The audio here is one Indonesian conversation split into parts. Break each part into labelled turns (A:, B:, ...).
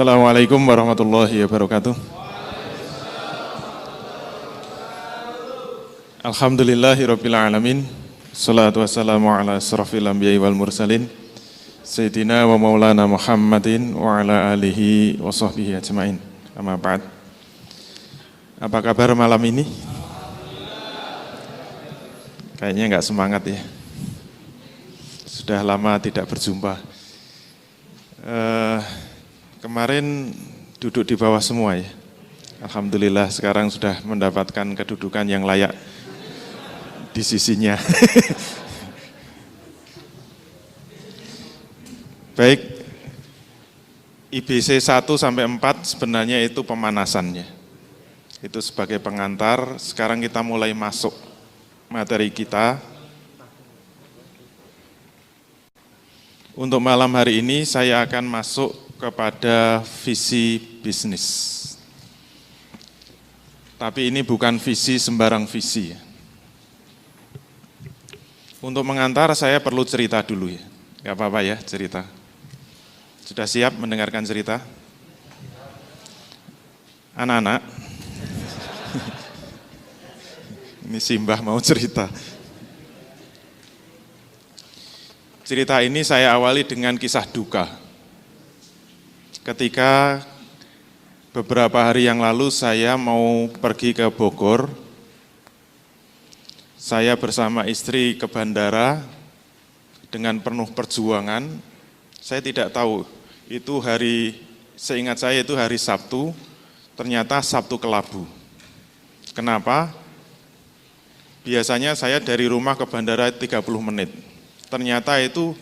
A: Assalamualaikum warahmatullahi wabarakatuh. Alhamdulillahirabbil alamin. Shalatu wassalamu ala asrofil anbiya'i wal mursalin Sayyidina wa maulana Muhammadin wa ala alihi wa sahbihi ajma'in. Amma ba'd. Apa kabar malam ini? Kayaknya enggak semangat ya. Sudah lama tidak berjumpa. Kemarin duduk di bawah semua ya. Alhamdulillah sekarang sudah mendapatkan kedudukan yang layak di sisinya. Baik, IBC 1 sampai 4 sebenarnya itu pemanasannya. Itu sebagai pengantar, sekarang kita mulai masuk materi kita. Untuk malam hari ini saya akan masuk kepada visi bisnis. Tapi ini bukan visi sembarang visi. Untuk mengantar saya perlu cerita dulu ya. Gak apa-apa ya cerita. Sudah siap mendengarkan cerita? Anak-anak. Ini Simbah mau cerita. Cerita ini saya awali dengan kisah duka. Ketika beberapa hari yang lalu saya mau pergi ke Bogor, saya bersama istri ke bandara dengan penuh perjuangan. Saya tidak tahu, itu hari, seingat saya itu hari Sabtu, ternyata Sabtu Kelabu. Kenapa? Biasanya saya dari rumah ke bandara 30 menit. Ternyata itu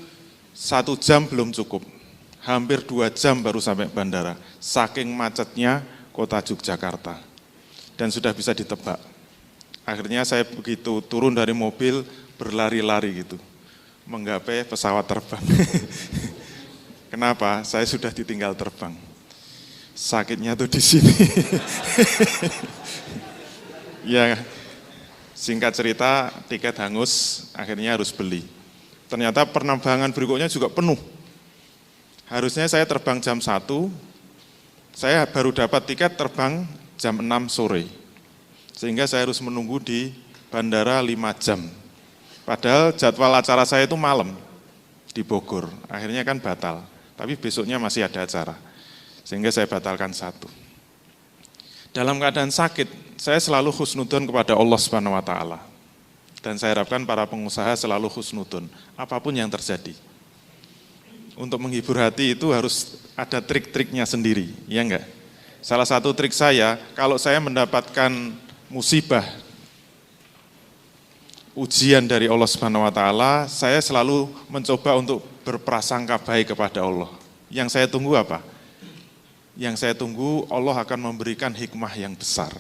A: 1 jam belum cukup. Hampir 2 jam baru sampai bandara, saking macetnya kota Yogyakarta. Dan sudah bisa ditebak. Akhirnya saya begitu turun dari mobil, berlari-lari gitu, menggapai pesawat terbang. Kenapa? Saya sudah ditinggal terbang. Sakitnya tuh di sini. Ya, singkat cerita, tiket hangus, akhirnya harus beli. Ternyata penerbangan berikutnya juga penuh. Harusnya saya terbang jam 1, saya baru dapat tiket terbang jam 6 sore. Sehingga saya harus menunggu di bandara 5 jam. Padahal jadwal acara saya itu malam di Bogor, akhirnya kan batal. Tapi besoknya masih ada acara, sehingga saya batalkan 1. Dalam keadaan sakit, saya selalu husnudon kepada Allah Subhanahu wa Ta'ala. Dan saya harapkan para pengusaha selalu husnudon, apapun yang terjadi. Untuk menghibur hati itu harus ada trik-triknya sendiri, ya enggak? Salah satu trik saya, kalau saya mendapatkan musibah, ujian dari Allah Subhanahu wa Ta'ala, saya selalu mencoba untuk berprasangka baik kepada Allah. Yang saya tunggu apa? Yang saya tunggu Allah akan memberikan hikmah yang besar.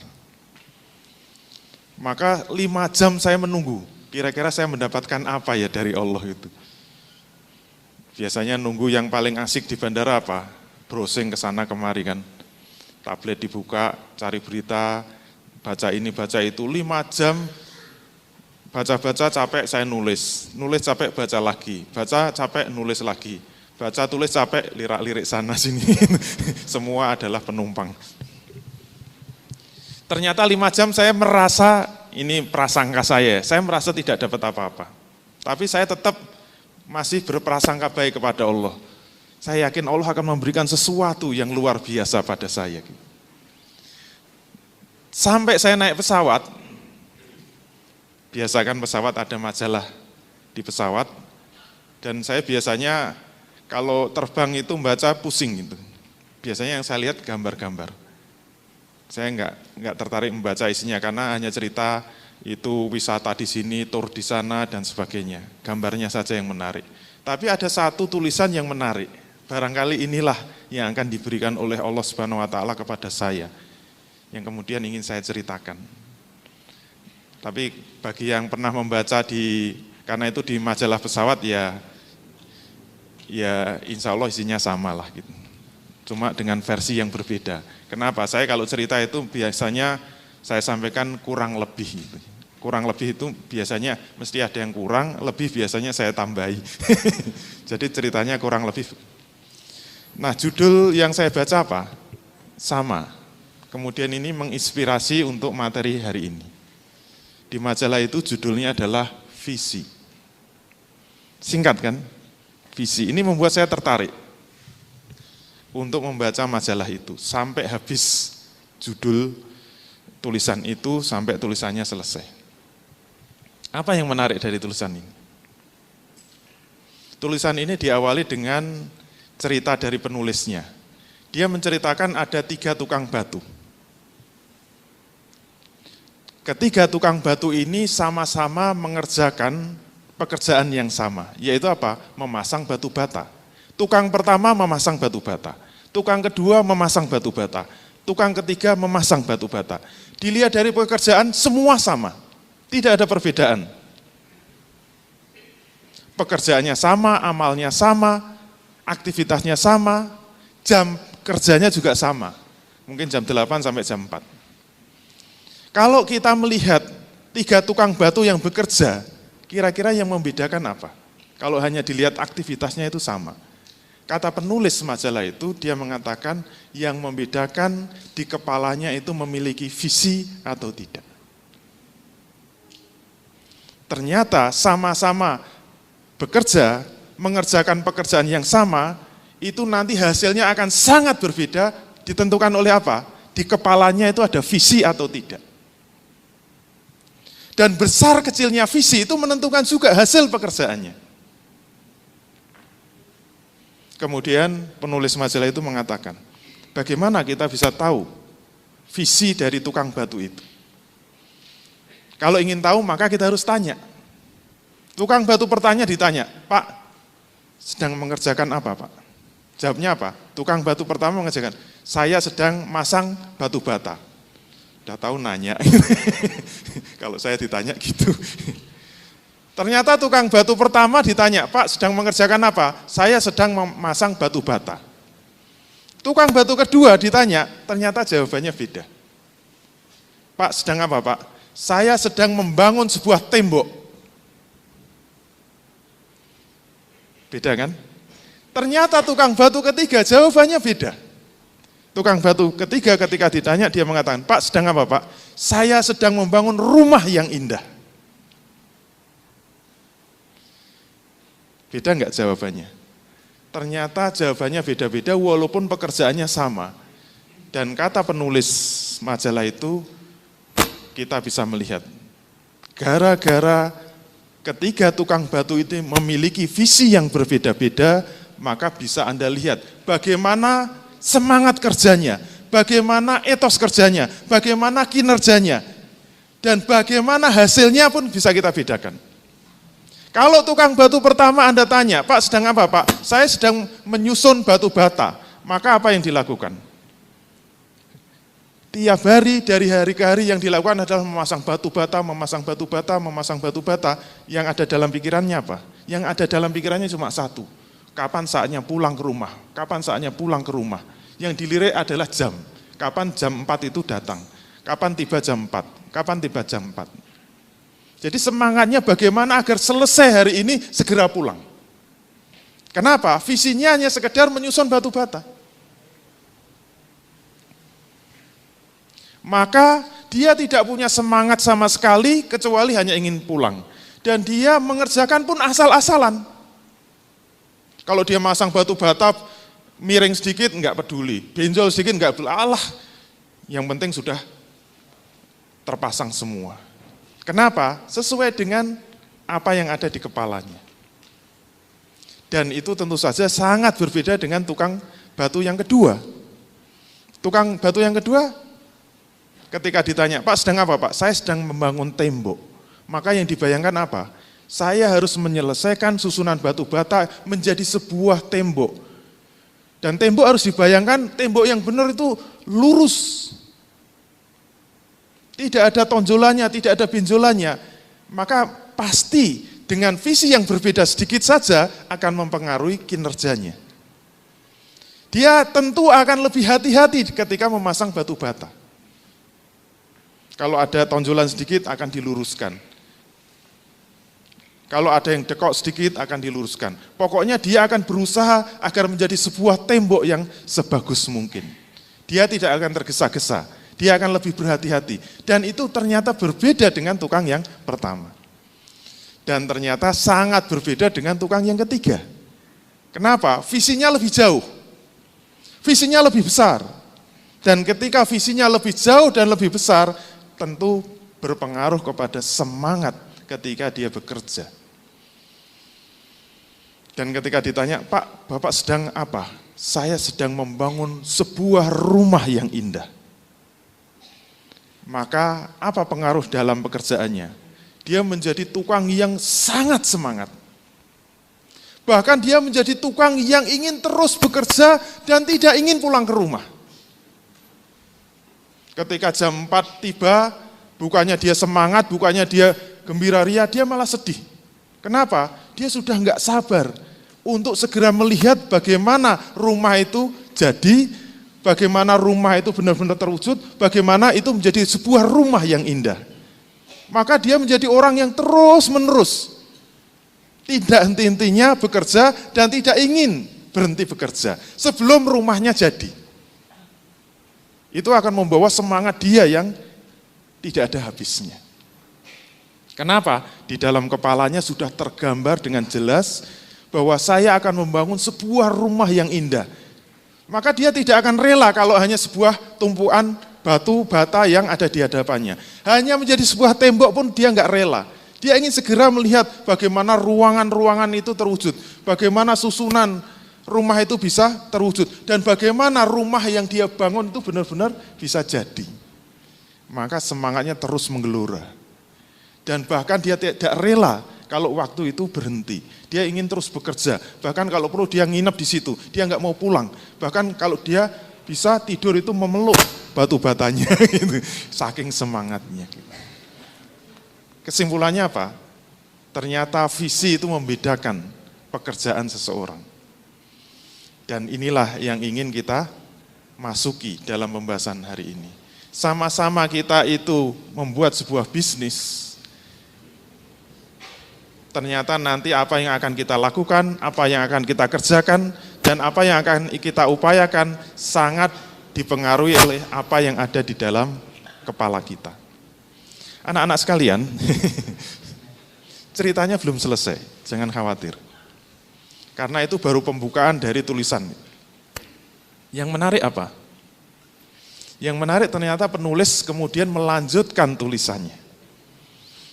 A: Maka 5 jam saya menunggu, kira-kira saya mendapatkan apa ya dari Allah itu? Biasanya nunggu yang paling asik di bandara apa? Browsing ke sana kemari kan. Tablet dibuka, cari berita, baca ini, baca itu. 5 jam, baca-baca capek saya nulis. Nulis capek baca lagi, baca capek nulis lagi. Baca tulis capek lirak-lirik sana sini. Semua adalah penumpang. Ternyata 5 jam saya merasa, ini prasangka saya merasa tidak dapat apa-apa. Tapi saya tetap masih berprasangka baik kepada Allah. Saya yakin Allah akan memberikan sesuatu yang luar biasa pada saya. Sampai saya naik pesawat, biasakan pesawat ada majalah di pesawat, dan saya biasanya kalau terbang itu membaca pusing gitu. Biasanya yang saya lihat gambar-gambar. Saya enggak tertarik membaca isinya karena hanya cerita itu wisata di sini, tur di sana, dan sebagainya. Gambarnya saja yang menarik. Tapi ada satu tulisan yang menarik. Barangkali inilah yang akan diberikan oleh Allah Subhanahu wa Ta'ala kepada saya, yang kemudian ingin saya ceritakan. Tapi bagi yang pernah membaca karena itu di majalah pesawat ya insya Allah isinya sama lah gitu. Cuma dengan versi yang berbeda. Kenapa? Saya kalau cerita itu biasanya saya sampaikan kurang lebih. Kurang lebih itu biasanya mesti ada yang kurang, lebih biasanya saya tambahi. Jadi ceritanya kurang lebih. Nah, judul yang saya baca apa? Sama. Kemudian ini menginspirasi untuk materi hari ini. Di majalah itu judulnya adalah Visi. Singkat kan? Visi. Ini membuat saya tertarik untuk membaca majalah itu sampai habis judul tulisan itu, sampai tulisannya selesai. Apa yang menarik dari tulisan ini? Tulisan ini diawali dengan cerita dari penulisnya. Dia menceritakan ada 3 tukang batu. Ketiga tukang batu ini sama-sama mengerjakan pekerjaan yang sama, yaitu apa? Memasang batu bata. Tukang pertama memasang batu bata, tukang kedua memasang batu bata, tukang ketiga memasang batu bata. Dilihat dari pekerjaan semua sama, tidak ada perbedaan. Pekerjaannya sama, amalnya sama, aktivitasnya sama, jam kerjanya juga sama. Mungkin jam 8 sampai jam 4. Kalau kita melihat 3 tukang batu yang bekerja, kira-kira yang membedakan apa? Kalau hanya dilihat aktivitasnya itu sama. Kata penulis majalah itu, dia mengatakan yang membedakan di kepalanya itu memiliki visi atau tidak. Ternyata sama-sama bekerja, mengerjakan pekerjaan yang sama, itu nanti hasilnya akan sangat berbeda, ditentukan oleh apa? Di kepalanya itu ada visi atau tidak. Dan besar kecilnya visi itu menentukan juga hasil pekerjaannya. Kemudian penulis majalah itu mengatakan, bagaimana kita bisa tahu visi dari tukang batu itu? Kalau ingin tahu maka kita harus tanya. Tukang batu pertama ditanya, Pak, sedang mengerjakan apa Pak? Jawabnya apa? Tukang batu pertama mengerjakan, saya sedang masang batu bata. Udah tahu nanya, kalau saya ditanya gitu. Ternyata tukang batu pertama ditanya, Pak sedang mengerjakan apa? Saya sedang memasang batu bata. Tukang batu kedua ditanya, ternyata jawabannya beda. Pak sedang apa Pak? Saya sedang membangun sebuah tembok. Beda kan? Ternyata tukang batu ketiga jawabannya beda. Tukang batu ketiga ketika ditanya dia mengatakan, Pak sedang apa Pak? Saya sedang membangun rumah yang indah. Beda enggak jawabannya? Ternyata jawabannya beda-beda walaupun pekerjaannya sama. Dan kata penulis majalah itu, kita bisa melihat, gara-gara ketiga tukang batu itu memiliki visi yang berbeda-beda, maka bisa Anda lihat bagaimana semangat kerjanya, bagaimana etos kerjanya, bagaimana kinerjanya, dan bagaimana hasilnya pun bisa kita bedakan. Kalau tukang batu pertama Anda tanya, Pak sedang apa Pak? Saya sedang menyusun batu bata. Maka apa yang dilakukan? Tiap hari dari hari ke hari yang dilakukan adalah memasang batu bata, memasang batu bata, memasang batu bata. Yang ada dalam pikirannya apa? Yang ada dalam pikirannya cuma satu. Kapan saatnya pulang ke rumah? Kapan saatnya pulang ke rumah? Yang dilirik adalah jam. Kapan jam 4 itu datang? Kapan tiba jam 4? Kapan tiba jam 4? Jadi semangatnya bagaimana agar selesai hari ini segera pulang. Kenapa? Visinya hanya sekedar menyusun batu bata. Maka dia tidak punya semangat sama sekali kecuali hanya ingin pulang. Dan dia mengerjakan pun asal-asalan. Kalau dia masang batu bata, miring sedikit enggak peduli, benjol sedikit enggak peduli, Allah, yang penting sudah terpasang semua. Kenapa? Sesuai dengan apa yang ada di kepalanya. Dan itu tentu saja sangat berbeda dengan tukang batu yang kedua. Tukang batu yang kedua, ketika ditanya, Pak sedang apa Pak? Saya sedang membangun tembok. Maka yang dibayangkan apa? Saya harus menyelesaikan susunan batu bata menjadi sebuah tembok. Dan tembok harus dibayangkan, tembok yang benar itu lurus. Tidak ada tonjolannya, tidak ada benjolannya. Maka pasti dengan visi yang berbeda sedikit saja akan mempengaruhi kinerjanya. Dia tentu akan lebih hati-hati ketika memasang batu bata. Kalau ada tonjolan sedikit akan diluruskan. Kalau ada yang dekok sedikit akan diluruskan. Pokoknya dia akan berusaha agar menjadi sebuah tembok yang sebagus mungkin. Dia tidak akan tergesa-gesa, dia akan lebih berhati-hati. Dan itu ternyata berbeda dengan tukang yang pertama. Dan ternyata sangat berbeda dengan tukang yang ketiga. Kenapa? Visinya lebih jauh, visinya lebih besar. Dan ketika visinya lebih jauh dan lebih besar, tentu berpengaruh kepada semangat ketika dia bekerja. Dan ketika ditanya, Pak, Bapak sedang apa? Saya sedang membangun sebuah rumah yang indah. Maka apa pengaruh dalam pekerjaannya? Dia menjadi tukang yang sangat semangat. Bahkan dia menjadi tukang yang ingin terus bekerja dan tidak ingin pulang ke rumah. Ketika jam 4 tiba, bukannya dia semangat, bukannya dia gembira ria, dia malah sedih. Kenapa? Dia sudah enggak sabar untuk segera melihat bagaimana rumah itu jadi, bagaimana rumah itu benar-benar terwujud, bagaimana itu menjadi sebuah rumah yang indah. Maka dia menjadi orang yang terus-menerus, tidak henti-hentinya bekerja dan tidak ingin berhenti bekerja sebelum rumahnya jadi. Itu akan membawa semangat dia yang tidak ada habisnya. Kenapa? Di dalam kepalanya sudah tergambar dengan jelas bahwa saya akan membangun sebuah rumah yang indah. Maka dia tidak akan rela kalau hanya sebuah tumpuan batu bata yang ada di hadapannya. Hanya menjadi sebuah tembok pun dia enggak rela. Dia ingin segera melihat bagaimana ruangan-ruangan itu terwujud, bagaimana susunan rumah itu bisa terwujud, dan bagaimana rumah yang dia bangun itu benar-benar bisa jadi. Maka semangatnya terus menggelora. Dan bahkan dia tidak rela kalau waktu itu berhenti. Dia ingin terus bekerja. Bahkan kalau perlu dia nginep di situ. Dia nggak mau pulang. Bahkan kalau dia bisa tidur itu memeluk batu batanya. Gitu. Saking semangatnya. Kesimpulannya apa? Ternyata visi itu membedakan pekerjaan seseorang. Dan inilah yang ingin kita masuki dalam pembahasan hari ini. Sama-sama kita itu membuat sebuah bisnis. Ternyata nanti apa yang akan kita lakukan, apa yang akan kita kerjakan, dan apa yang akan kita upayakan sangat dipengaruhi oleh apa yang ada di dalam kepala kita. Anak-anak sekalian, ceritanya belum selesai, jangan khawatir. Karena itu baru pembukaan dari tulisan. Yang menarik apa? Yang menarik ternyata penulis kemudian melanjutkan tulisannya.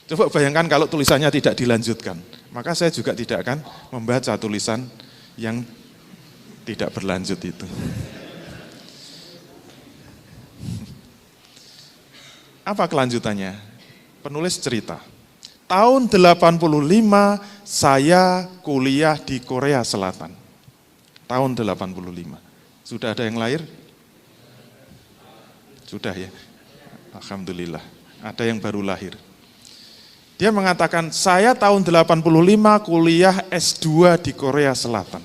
A: Coba bayangkan kalau tulisannya tidak dilanjutkan, maka saya juga tidak akan membaca tulisan yang tidak berlanjut itu. Apa kelanjutannya? Penulis cerita, tahun 85 saya kuliah di Korea Selatan. Tahun 85. Sudah ada yang lahir? Sudah ya? Alhamdulillah, ada yang baru lahir. Dia mengatakan, saya tahun 85 kuliah S2 di Korea Selatan.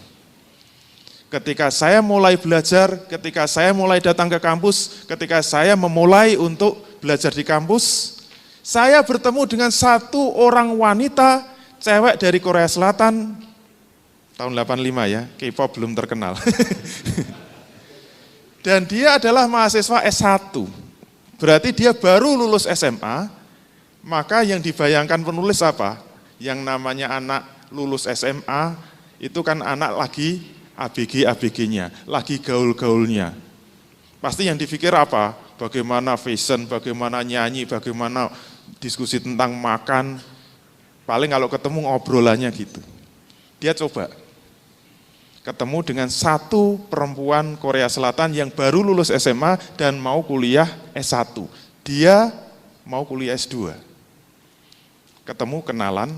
A: Ketika saya mulai belajar, ketika saya mulai datang ke kampus, ketika saya memulai untuk belajar di kampus, saya bertemu dengan satu orang wanita, cewek dari Korea Selatan, tahun 85 ya, K-pop belum terkenal. Dan dia adalah mahasiswa S1, berarti dia baru lulus SMA. Maka yang dibayangkan penulis apa? Yang namanya anak lulus SMA, itu kan anak lagi ABG-ABG-nya, lagi gaul-gaulnya. Pasti yang dipikir apa? Bagaimana fashion, bagaimana nyanyi, bagaimana diskusi tentang makan. Paling kalau ketemu obrolannya gitu. Dia coba ketemu dengan satu perempuan Korea Selatan yang baru lulus SMA dan mau kuliah S1. Dia mau kuliah S2. Ketemu, kenalan,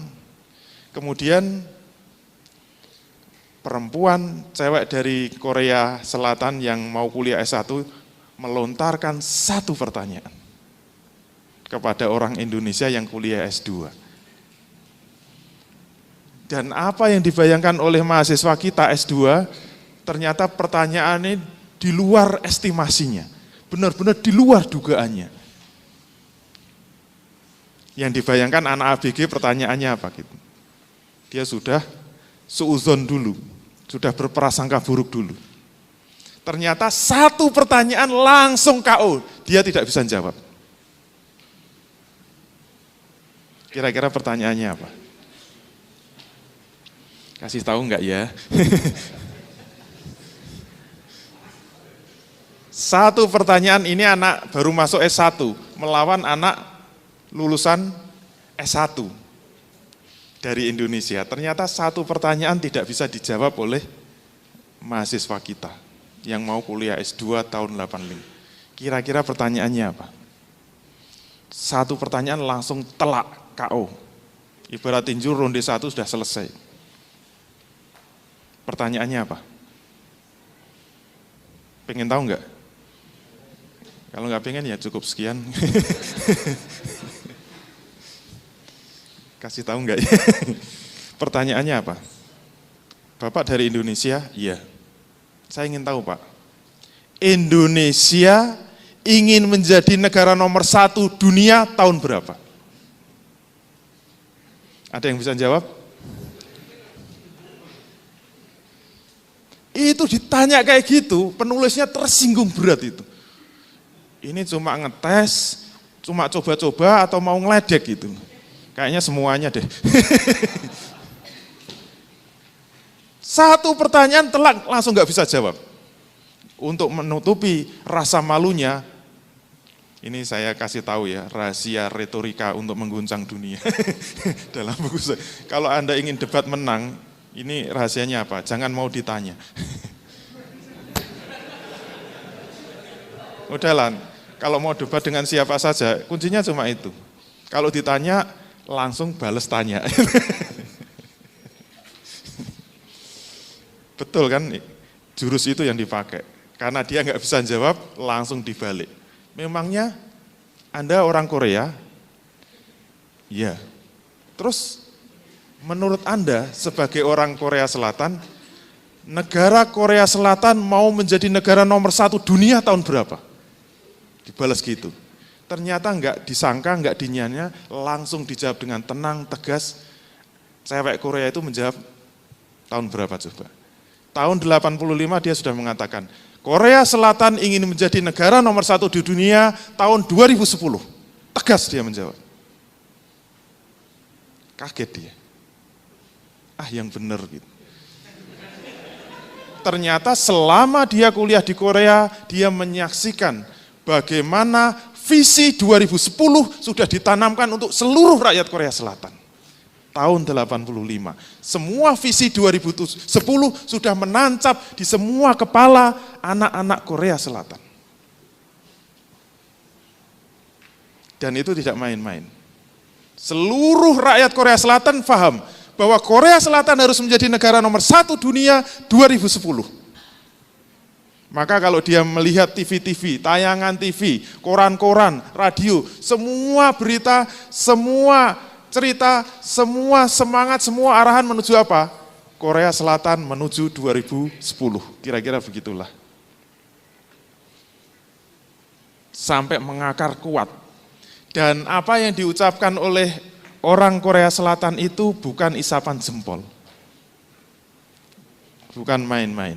A: kemudian perempuan cewek dari Korea Selatan yang mau kuliah S1 melontarkan satu pertanyaan kepada orang Indonesia yang kuliah S2. Dan apa yang dibayangkan oleh mahasiswa kita S2, ternyata pertanyaan ini di luar estimasinya, benar-benar di luar dugaannya. Yang dibayangkan anak ABG pertanyaannya apa gitu? Dia sudah suuzon dulu, sudah berprasangka buruk dulu. Ternyata satu pertanyaan langsung KO, dia tidak bisa jawab. Kira-kira pertanyaannya apa? Kasih tahu enggak ya? Satu pertanyaan ini anak baru masuk S1 melawan anak lulusan S1 dari Indonesia. Ternyata satu pertanyaan tidak bisa dijawab oleh mahasiswa kita yang mau kuliah S2 tahun 85. Kira-kira pertanyaannya apa? Satu pertanyaan langsung telak KO. Ibarat tinju ronde 1 sudah selesai. Pertanyaannya apa? Pengen tahu enggak? Kalau nggak pengen ya cukup sekian. Kasih tahu nggak ya? Pertanyaannya apa? Bapak dari Indonesia? Iya. Saya ingin tahu Pak. Indonesia ingin menjadi negara nomor 1 dunia tahun berapa? Ada yang bisa jawab? Itu ditanya kayak gitu, penulisnya tersinggung berat itu. Ini cuma ngetes, cuma coba-coba atau mau ngeledek gitu. Kayaknya semuanya deh. Satu pertanyaan telak langsung nggak bisa jawab. Untuk menutupi rasa malunya, ini saya kasih tahu ya, rahasia retorika untuk mengguncang dunia. Dalam buku saya. Kalau Anda ingin debat menang, ini rahasianya apa? Jangan mau ditanya. Udahlah. Kalau mau debat dengan siapa saja, kuncinya cuma itu. Kalau ditanya, langsung bales tanya. Betul kan? Jurus itu yang dipakai. Karena dia nggak bisa jawab, langsung dibalik. Memangnya Anda orang Korea? Iya. Terus menurut Anda sebagai orang Korea Selatan, negara Korea Selatan mau menjadi negara nomor 1 dunia tahun berapa? Dibalas gitu. Ternyata enggak disangka, enggak dinyanya, langsung dijawab dengan tenang, tegas. Cewek Korea itu menjawab tahun berapa coba? Tahun 85 dia sudah mengatakan, Korea Selatan ingin menjadi negara nomor 1 di dunia tahun 2010. Tegas dia menjawab. Kaget dia. Yang benar gitu. Ternyata selama dia kuliah di Korea, dia menyaksikan bagaimana visi 2010 sudah ditanamkan untuk seluruh rakyat Korea Selatan. Tahun 85. Semua visi 2010 sudah menancap di semua kepala anak-anak Korea Selatan. Dan itu tidak main-main. Seluruh rakyat Korea Selatan paham bahwa Korea Selatan harus menjadi negara nomor 1 dunia 2010. Maka kalau dia melihat TV-TV, tayangan TV, koran-koran, radio, semua berita, semua cerita, semua semangat, semua arahan menuju apa? Korea Selatan menuju 2010. Kira-kira begitulah. Sampai mengakar kuat. Dan apa yang diucapkan oleh orang Korea Selatan itu bukan isapan jempol. Bukan main-main.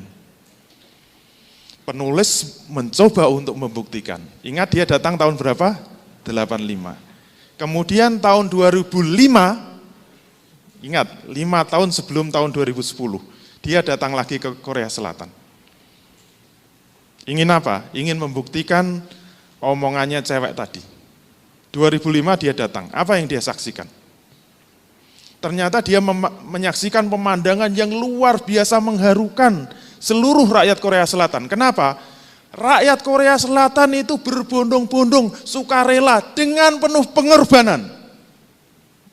A: Penulis mencoba untuk membuktikan. Ingat dia datang tahun berapa? 85. Kemudian tahun 2005, ingat 5 tahun sebelum tahun 2010, dia datang lagi ke Korea Selatan. Ingin apa? Ingin membuktikan omongannya cewek tadi. 2005 dia datang, apa yang dia saksikan? Ternyata dia menyaksikan pemandangan yang luar biasa mengharukan seluruh rakyat Korea Selatan. Kenapa? Rakyat Korea Selatan itu berbondong-bondong, sukarela dengan penuh pengorbanan.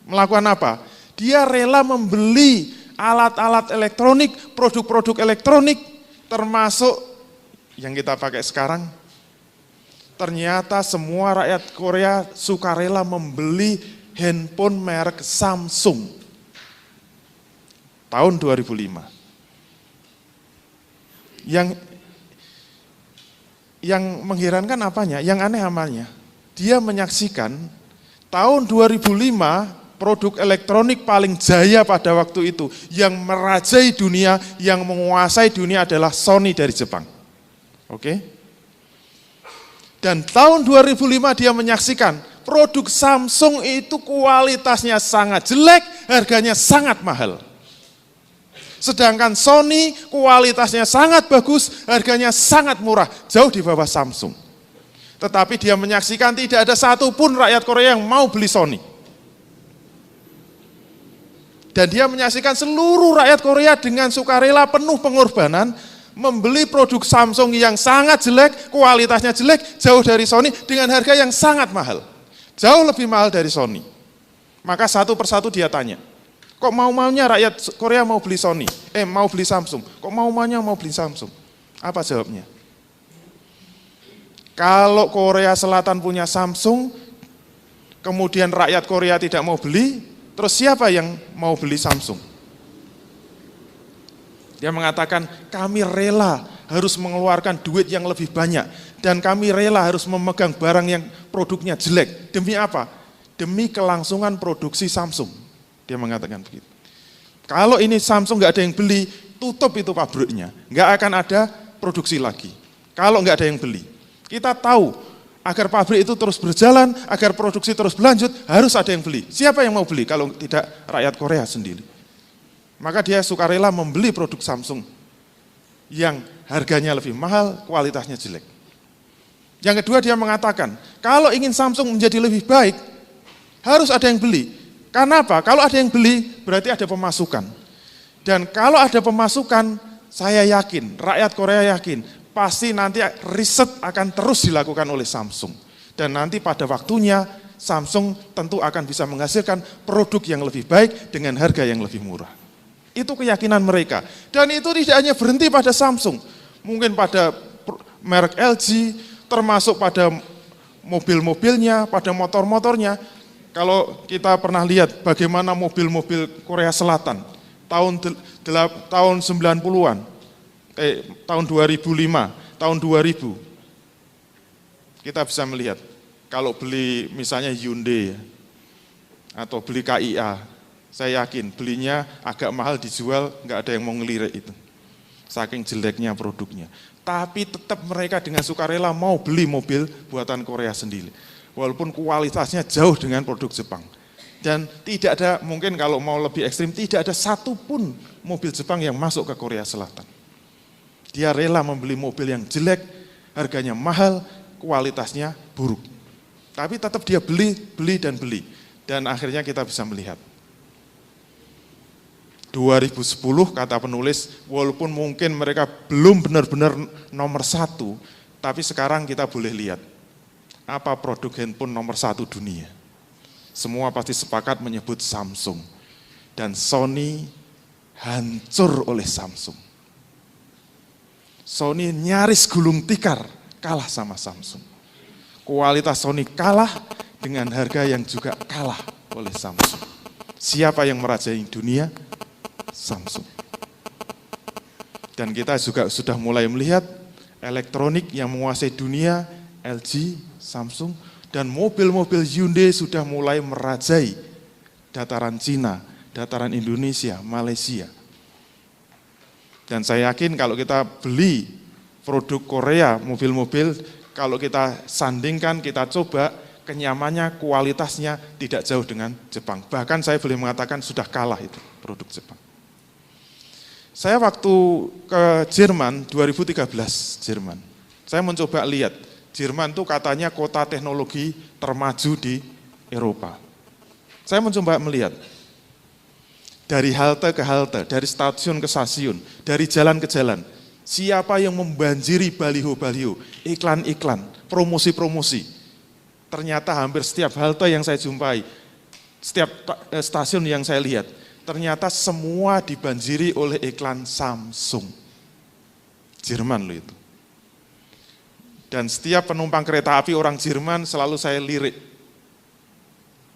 A: Melakukan apa? Dia rela membeli alat-alat elektronik, produk-produk elektronik, termasuk yang kita pakai sekarang. Ternyata semua rakyat Korea sukarela membeli handphone merek Samsung. Tahun 2005. Yang mengherankan apanya? Yang aneh amalnya. Dia menyaksikan tahun 2005 produk elektronik paling jaya pada waktu itu, yang merajai dunia, yang menguasai dunia adalah Sony dari Jepang. Oke? Dan tahun 2005 dia menyaksikan produk Samsung itu kualitasnya sangat jelek, harganya sangat mahal. Sedangkan Sony kualitasnya sangat bagus, harganya sangat murah, jauh di bawah Samsung. Tetapi dia menyaksikan tidak ada satupun rakyat Korea yang mau beli Sony. Dan dia menyaksikan seluruh rakyat Korea dengan sukarela penuh pengorbanan, membeli produk Samsung yang sangat jelek, kualitasnya jelek, jauh dari Sony, dengan harga yang sangat mahal. Jauh lebih mahal dari Sony. Maka satu persatu dia tanya, kok mau-maunya rakyat Korea mau beli Sony? Mau beli Samsung. Kok mau-maunya mau beli Samsung? Apa jawabnya? Kalau Korea Selatan punya Samsung, kemudian rakyat Korea tidak mau beli, terus siapa yang mau beli Samsung? Dia mengatakan, kami rela harus mengeluarkan duit yang lebih banyak, dan kami rela harus memegang barang yang produknya jelek. Demi apa? Demi kelangsungan produksi Samsung. Dia mengatakan begitu. Kalau ini Samsung nggak ada yang beli, tutup itu pabriknya, nggak akan ada produksi lagi. Kalau nggak ada yang beli, kita tahu agar pabrik itu terus berjalan, agar produksi terus berlanjut, harus ada yang beli. Siapa yang mau beli kalau tidak rakyat Korea sendiri? Maka dia sukarela membeli produk Samsung yang harganya lebih mahal, kualitasnya jelek. Yang kedua dia mengatakan, kalau ingin Samsung menjadi lebih baik, harus ada yang beli. Karena apa? Kalau ada yang beli, berarti ada pemasukan. Dan kalau ada pemasukan, saya yakin, rakyat Korea yakin, pasti nanti riset akan terus dilakukan oleh Samsung. Dan nanti pada waktunya, Samsung tentu akan bisa menghasilkan produk yang lebih baik dengan harga yang lebih murah. Itu keyakinan mereka. Dan itu tidak hanya berhenti pada Samsung. Mungkin pada merek LG, termasuk pada mobil-mobilnya, pada motor-motornya. Kalau kita pernah lihat bagaimana mobil-mobil Korea Selatan tahun 90-an, tahun 2005, tahun 2000, kita bisa melihat kalau beli misalnya Hyundai atau beli KIA, saya yakin belinya agak mahal dijual, nggak ada yang mau ngelirik itu, saking jeleknya produknya. Tapi tetap mereka dengan sukarela mau beli mobil buatan Korea sendiri. Walaupun kualitasnya jauh dengan produk Jepang. Dan tidak ada, mungkin kalau mau lebih ekstrim, tidak ada satupun mobil Jepang yang masuk ke Korea Selatan. Dia rela membeli mobil yang jelek, harganya mahal, kualitasnya buruk. Tapi tetap dia beli, dan beli. Dan akhirnya kita bisa melihat. 2010 kata penulis, walaupun mungkin mereka belum benar-benar nomor satu, tapi sekarang kita boleh lihat. Apa produk handphone nomor satu dunia? Semua pasti sepakat menyebut Samsung. Dan Sony hancur oleh Samsung. Sony nyaris gulung tikar kalah sama Samsung. Kualitas Sony kalah dengan harga yang juga kalah oleh Samsung. Siapa yang merajai dunia? Samsung. Dan kita juga sudah mulai melihat elektronik yang menguasai dunia, LG, Samsung, dan mobil-mobil Hyundai sudah mulai merajai dataran Cina, dataran Indonesia, Malaysia. Dan saya yakin kalau kita beli produk Korea, mobil-mobil, kalau kita sandingkan, kita coba, kenyamannya, kualitasnya tidak jauh dengan Jepang. Bahkan saya boleh mengatakan sudah kalah itu produk Jepang. Saya waktu ke Jerman, 2013 Jerman, saya mencoba lihat, Jerman itu katanya kota teknologi termaju di Eropa. Saya mencoba melihat, dari halte ke halte, dari stasiun ke stasiun, dari jalan ke jalan, siapa yang membanjiri baliho-baliho, iklan-iklan, promosi-promosi. Ternyata hampir setiap halte yang saya jumpai, setiap stasiun yang saya lihat, ternyata semua dibanjiri oleh iklan Samsung. Jerman loh itu. Dan setiap penumpang kereta api orang Jerman selalu saya lirik.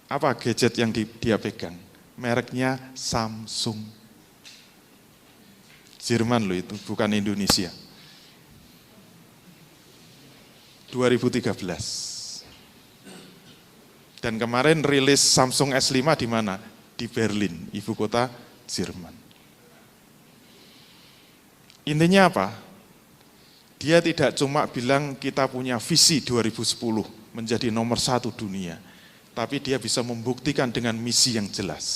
A: Apa gadget yang dia pegang? Mereknya Samsung. Jerman loh itu, bukan Indonesia. 2013. Dan kemarin rilis Samsung S5 di mana? Di Berlin, ibu kota Jerman. Intinya apa? Dia tidak cuma bilang kita punya visi 2010 menjadi nomor 1 dunia, tapi dia bisa membuktikan dengan misi yang jelas.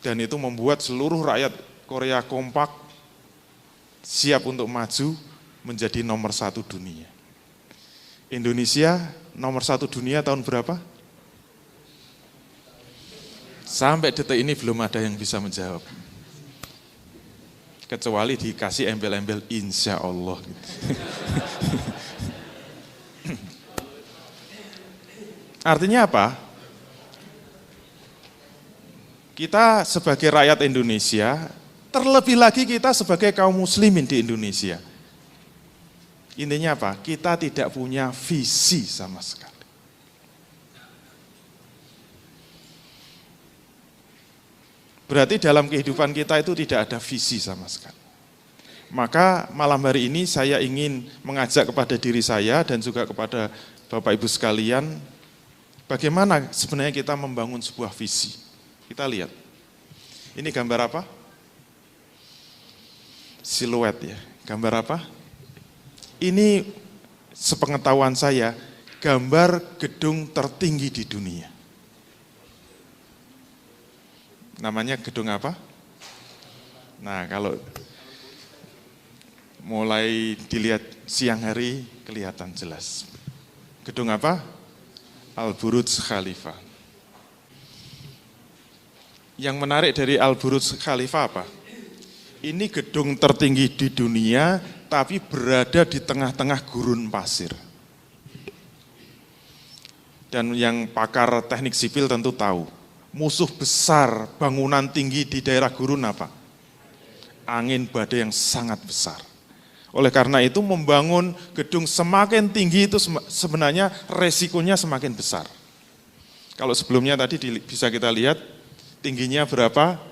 A: Dan itu membuat seluruh rakyat Korea kompak, siap untuk maju menjadi nomor 1 dunia. Indonesia nomor 1 dunia tahun berapa? Sampai detik ini belum ada yang bisa menjawab. Kecuali dikasih embel-embel insya Allah. Artinya apa? Kita sebagai rakyat Indonesia, terlebih lagi kita sebagai kaum muslimin di Indonesia. Intinya apa? Kita tidak punya visi sama sekali. Berarti dalam kehidupan kita itu tidak ada visi sama sekali. Maka malam hari ini saya ingin mengajak kepada diri saya dan juga kepada Bapak Ibu sekalian, bagaimana sebenarnya kita membangun sebuah visi. Kita lihat. Ini gambar apa? Siluet ya. Gambar apa? Ini sepengetahuan saya, gambar gedung tertinggi di dunia. Namanya gedung apa? Nah, kalau mulai dilihat siang hari kelihatan jelas. Gedung apa? Al-Burj Khalifa. Yang menarik dari Al-Burj Khalifa apa? Ini gedung tertinggi di dunia, tapi berada di tengah-tengah gurun pasir. Dan yang pakar teknik sipil tentu tahu, musuh besar bangunan tinggi di daerah gurun apa? Angin badai yang sangat besar. Oleh karena itu membangun gedung semakin tinggi itu sebenarnya resikonya semakin besar. Kalau sebelumnya tadi bisa kita lihat tingginya berapa?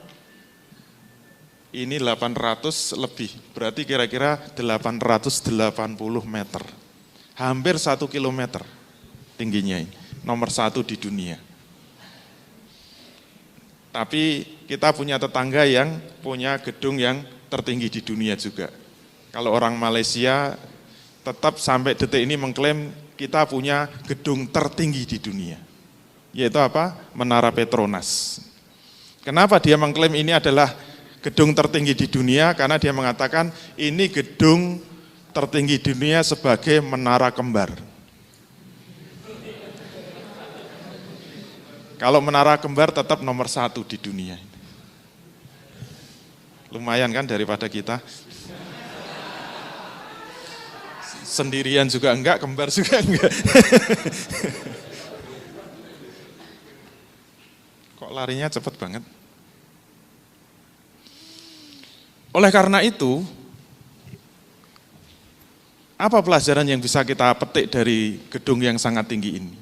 A: Ini 800 lebih, berarti kira-kira 880 meter. Hampir 1 kilometer tingginya ini, nomor 1 di dunia. Tapi kita punya tetangga yang punya gedung yang tertinggi di dunia juga. Kalau orang Malaysia tetap sampai detik ini mengklaim kita punya gedung tertinggi di dunia. Yaitu apa? Menara Petronas. Kenapa dia mengklaim ini adalah gedung tertinggi di dunia? Karena dia mengatakan ini gedung tertinggi di dunia sebagai menara kembar. Kalau menara kembar tetap nomor 1 di dunia. Lumayan kan daripada kita. Sendirian juga enggak, kembar juga enggak. Kok larinya cepat banget? Oleh karena itu, apa pelajaran yang bisa kita petik dari gedung yang sangat tinggi ini?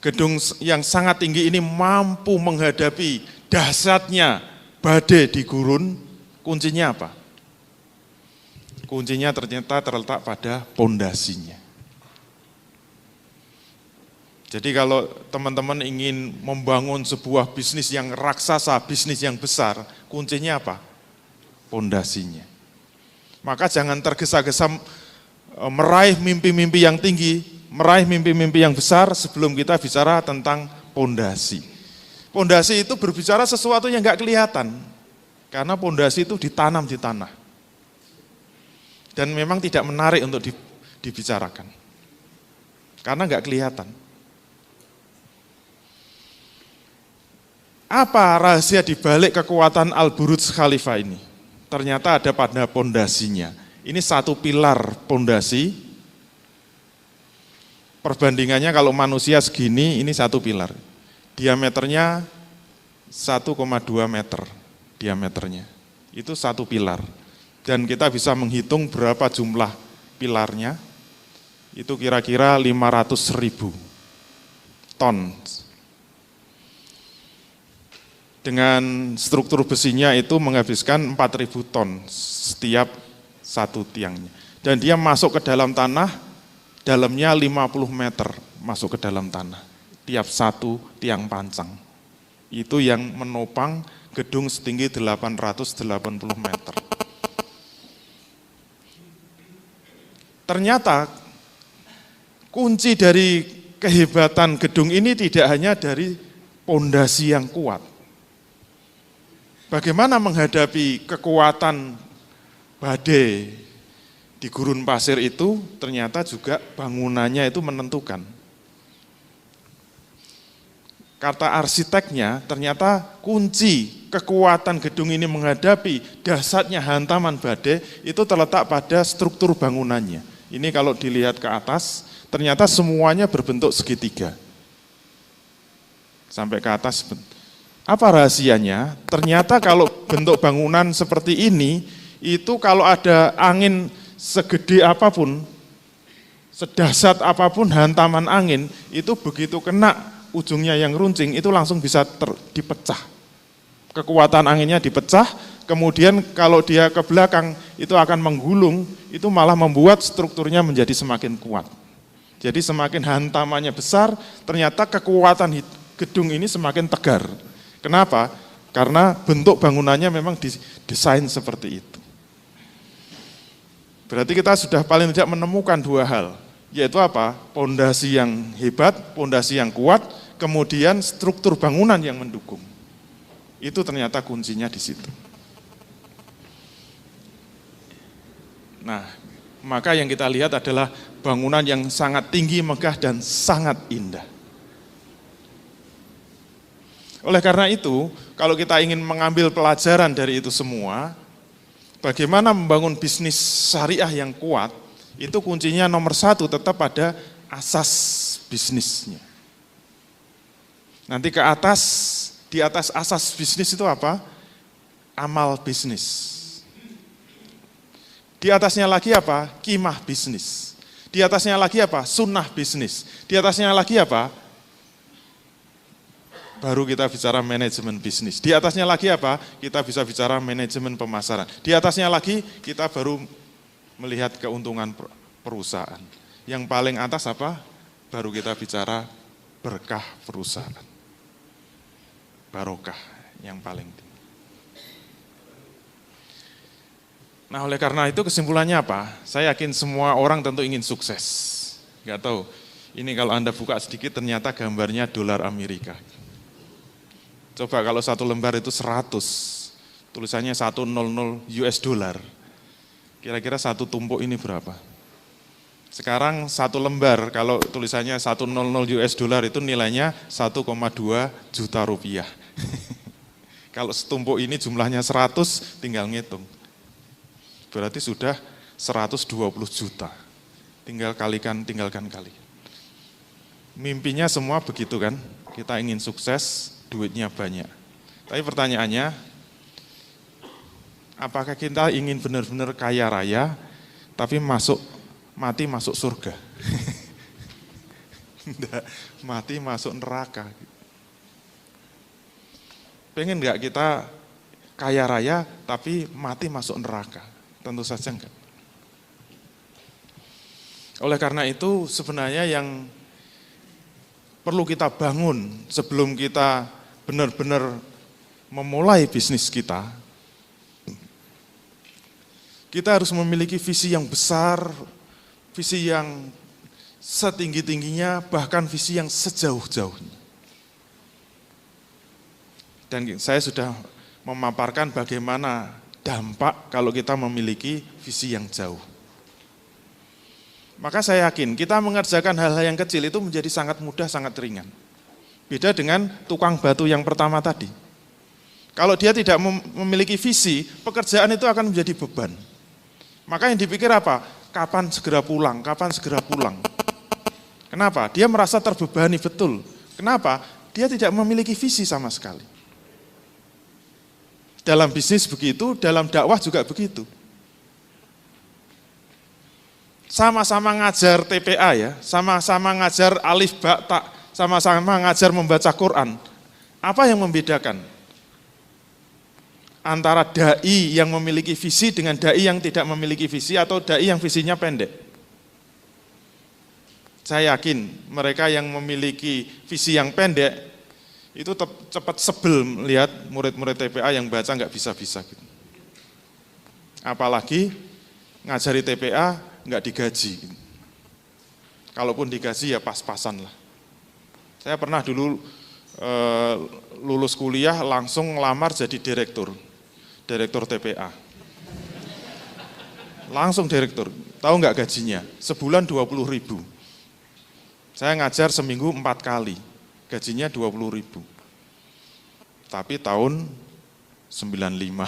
A: Gedung yang sangat tinggi ini mampu menghadapi dahsyatnya badai di gurun. Kuncinya apa? Kuncinya ternyata terletak pada pondasinya. Jadi kalau teman-teman ingin membangun sebuah bisnis yang raksasa, bisnis yang besar, kuncinya apa? Pondasinya. Maka jangan tergesa-gesa meraih mimpi-mimpi yang tinggi, meraih mimpi-mimpi yang besar sebelum kita bicara tentang pondasi. Pondasi itu berbicara sesuatu yang enggak kelihatan, karena pondasi itu ditanam di tanah. Dan memang tidak menarik untuk dibicarakan, karena enggak kelihatan. Apa rahasia dibalik kekuatan Al-Burj Khalifa ini? Ternyata ada pada pondasinya. Ini satu pilar pondasi. Perbandingannya kalau manusia segini, ini satu pilar. Diameternya 1,2 meter diameternya. Itu satu pilar. Dan kita bisa menghitung berapa jumlah pilarnya. Itu kira-kira 500.000 ton. Dengan struktur besinya itu menghabiskan 4.000 ton setiap satu tiangnya. Dan dia masuk ke dalam tanah, dalamnya 50 meter, masuk ke dalam tanah. Tiap satu tiang pancang. Itu yang menopang gedung setinggi 880 meter. Ternyata kunci dari kehebatan gedung ini tidak hanya dari pondasi yang kuat. Bagaimana menghadapi kekuatan badai di gurun pasir itu, ternyata juga bangunannya itu menentukan. Kata arsiteknya, ternyata kunci kekuatan gedung ini menghadapi dahsyatnya hantaman badai itu terletak pada struktur bangunannya. Ini kalau dilihat ke atas, ternyata semuanya berbentuk segitiga. Sampai ke atas. Apa rahasianya? Ternyata kalau bentuk bangunan seperti ini, itu kalau ada angin segede apapun, sedahsyat apapun hantaman angin, itu begitu kena ujungnya yang runcing itu langsung bisa dipecah. Kekuatan anginnya dipecah, kemudian kalau dia ke belakang itu akan menggulung, itu malah membuat strukturnya menjadi semakin kuat. Jadi semakin hantamannya besar, ternyata kekuatan gedung ini semakin tegar. Kenapa? Karena bentuk bangunannya memang didesain seperti itu. Berarti kita sudah paling tidak menemukan dua hal, yaitu apa? Pondasi yang hebat, pondasi yang kuat, kemudian struktur bangunan yang mendukung. Itu ternyata kuncinya di situ. Nah, maka yang kita lihat adalah bangunan yang sangat tinggi, megah, dan sangat indah. Oleh karena itu, kalau kita ingin mengambil pelajaran dari itu semua, bagaimana membangun bisnis syariah yang kuat, itu kuncinya nomor satu tetap pada asas bisnisnya. Nanti ke atas, di atas asas bisnis itu apa? Amal bisnis. Di atasnya lagi apa? Qimah bisnis. Di atasnya lagi apa? Sunnah bisnis. Di atasnya lagi apa? Baru kita bicara manajemen bisnis. Di atasnya lagi apa? Kita bisa bicara manajemen pemasaran. Di atasnya lagi kita baru melihat keuntungan perusahaan. Yang paling atas apa? Baru kita bicara berkah perusahaan. Barokah yang paling tinggi. Nah, oleh karena itu kesimpulannya apa? Saya yakin semua orang tentu ingin sukses. Enggak tahu, ini kalau Anda buka sedikit ternyata gambarnya dolar Amerika. Coba kalau satu lembar itu 100, tulisannya 100 US dollar. Kira-kira satu tumpuk ini berapa? Sekarang satu lembar kalau tulisannya 100 US dollar itu nilainya 1,2 juta rupiah. Kalau setumpuk ini jumlahnya 100 tinggal ngitung. Berarti sudah 120 juta. Tinggalkan kali. Mimpinya semua begitu kan? Kita ingin sukses, duitnya banyak. Tapi pertanyaannya, apakah kita ingin benar-benar kaya raya, tapi mati masuk surga? Enggak, mati masuk neraka. Pengen enggak kita kaya raya, tapi mati masuk neraka? Tentu saja enggak. Oleh karena itu sebenarnya yang perlu kita bangun sebelum kita benar-benar memulai bisnis kita harus memiliki visi yang besar, visi yang setinggi-tingginya, bahkan visi yang sejauh-jauhnya. Dan saya sudah memaparkan bagaimana dampak kalau kita memiliki visi yang jauh. Maka saya yakin kita mengerjakan hal-hal yang kecil itu menjadi sangat mudah, sangat ringan. Beda dengan tukang batu yang pertama tadi. Kalau dia tidak memiliki visi, pekerjaan itu akan menjadi beban. Maka yang dipikir apa? Kapan segera pulang, kapan segera pulang. Kenapa? Dia merasa terbebani betul. Kenapa? Dia tidak memiliki visi sama sekali. Dalam bisnis begitu, dalam dakwah juga begitu. Sama-sama ngajar TPA ya, sama-sama ngajar alif ba ta, sama-sama ngajar membaca Quran. Apa yang membedakan antara dai yang memiliki visi dengan dai yang tidak memiliki visi atau dai yang visinya pendek? Saya yakin mereka yang memiliki visi yang pendek itu cepat sebel melihat murid-murid TPA yang baca nggak bisa-bisa gitu. Apalagi ngajari TPA nggak digaji gitu. Kalaupun digaji ya pas-pasan lah. Saya pernah dulu lulus kuliah langsung ngelamar jadi direktur TPA. Langsung direktur, tahu nggak gajinya? Sebulan 20.000. Saya ngajar seminggu 4 kali, gajinya 20.000. Tapi tahun 95.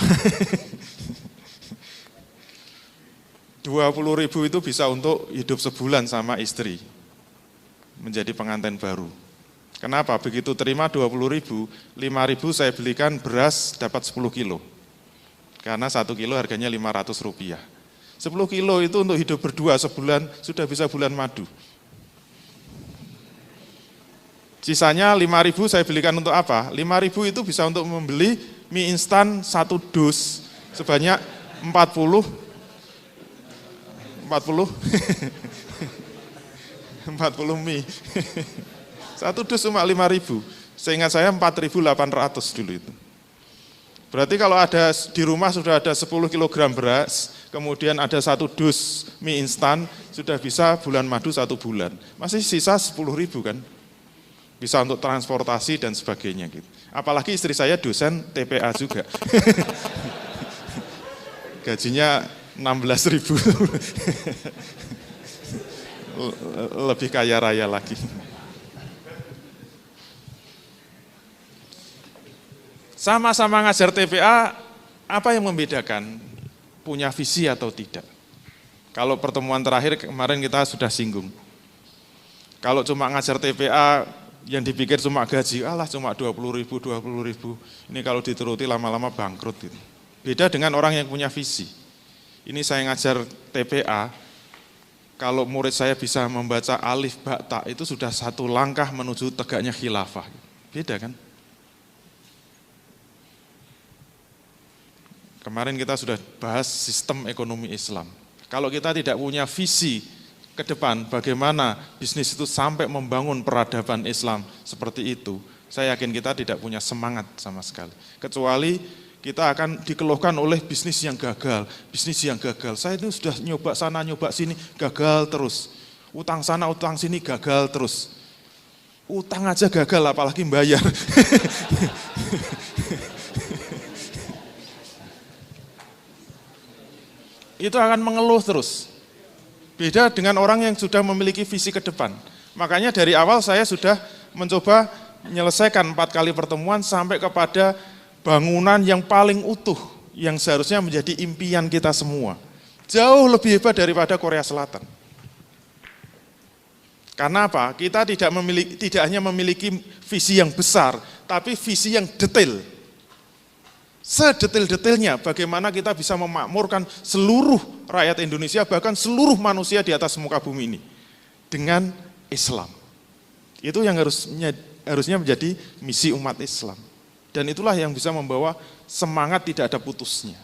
A: 20.000 itu bisa untuk hidup sebulan sama istri, menjadi pengantin baru. Kenapa? Begitu terima 20.000, 5.000 saya belikan beras dapat 10 kilo. Karena 1 kilo harganya Rp500. 10 kilo itu untuk hidup berdua sebulan, sudah bisa bulan madu. Sisanya 5.000 saya belikan untuk apa? 5.000 itu bisa untuk membeli mie instan 1 dus sebanyak 40 mie. 1 dus cuma 5.000. Seingat saya 4.800 dulu itu. Berarti kalau ada di rumah sudah ada 10 kg beras, kemudian ada 1 dus mie instan, sudah bisa bulan madu 1 bulan. Masih sisa 10.000 kan? Bisa untuk transportasi dan sebagainya gitu. Apalagi istri saya dosen TPA juga. Gajinya 16.000. Lebih kaya raya lagi. Sama-sama ngajar TPA, apa yang membedakan? Punya visi atau tidak? Kalau pertemuan terakhir kemarin kita sudah singgung. Kalau cuma ngajar TPA, yang dipikir cuma gaji, cuma 20.000. Ini kalau dituruti lama-lama bangkrut. Gitu. Beda dengan orang yang punya visi. Ini saya ngajar TPA, kalau murid saya bisa membaca alif, ba, ta, itu sudah 1 langkah menuju tegaknya khilafah. Beda kan? Kemarin kita sudah bahas sistem ekonomi Islam. Kalau kita tidak punya visi ke depan, bagaimana bisnis itu sampai membangun peradaban Islam seperti itu, saya yakin kita tidak punya semangat sama sekali. Kecuali kita akan dikeluhkan oleh bisnis yang gagal. Saya itu sudah nyoba sana, nyoba sini, gagal terus. Utang sana, utang sini, gagal terus. Utang aja gagal, apalagi bayar. Itu akan mengeluh terus. Beda dengan orang yang sudah memiliki visi ke depan. Makanya dari awal saya sudah mencoba menyelesaikan 4 kali pertemuan sampai kepada bangunan yang paling utuh, yang seharusnya menjadi impian kita semua. Jauh lebih hebat daripada Korea Selatan. Karena apa? Kita tidak hanya memiliki visi yang besar, tapi visi yang detail. Sedetail-detailnya bagaimana kita bisa memakmurkan seluruh rakyat Indonesia, bahkan seluruh manusia di atas muka bumi ini dengan Islam. Itu yang harusnya menjadi misi umat Islam. Dan itulah yang bisa membawa semangat tidak ada putusnya.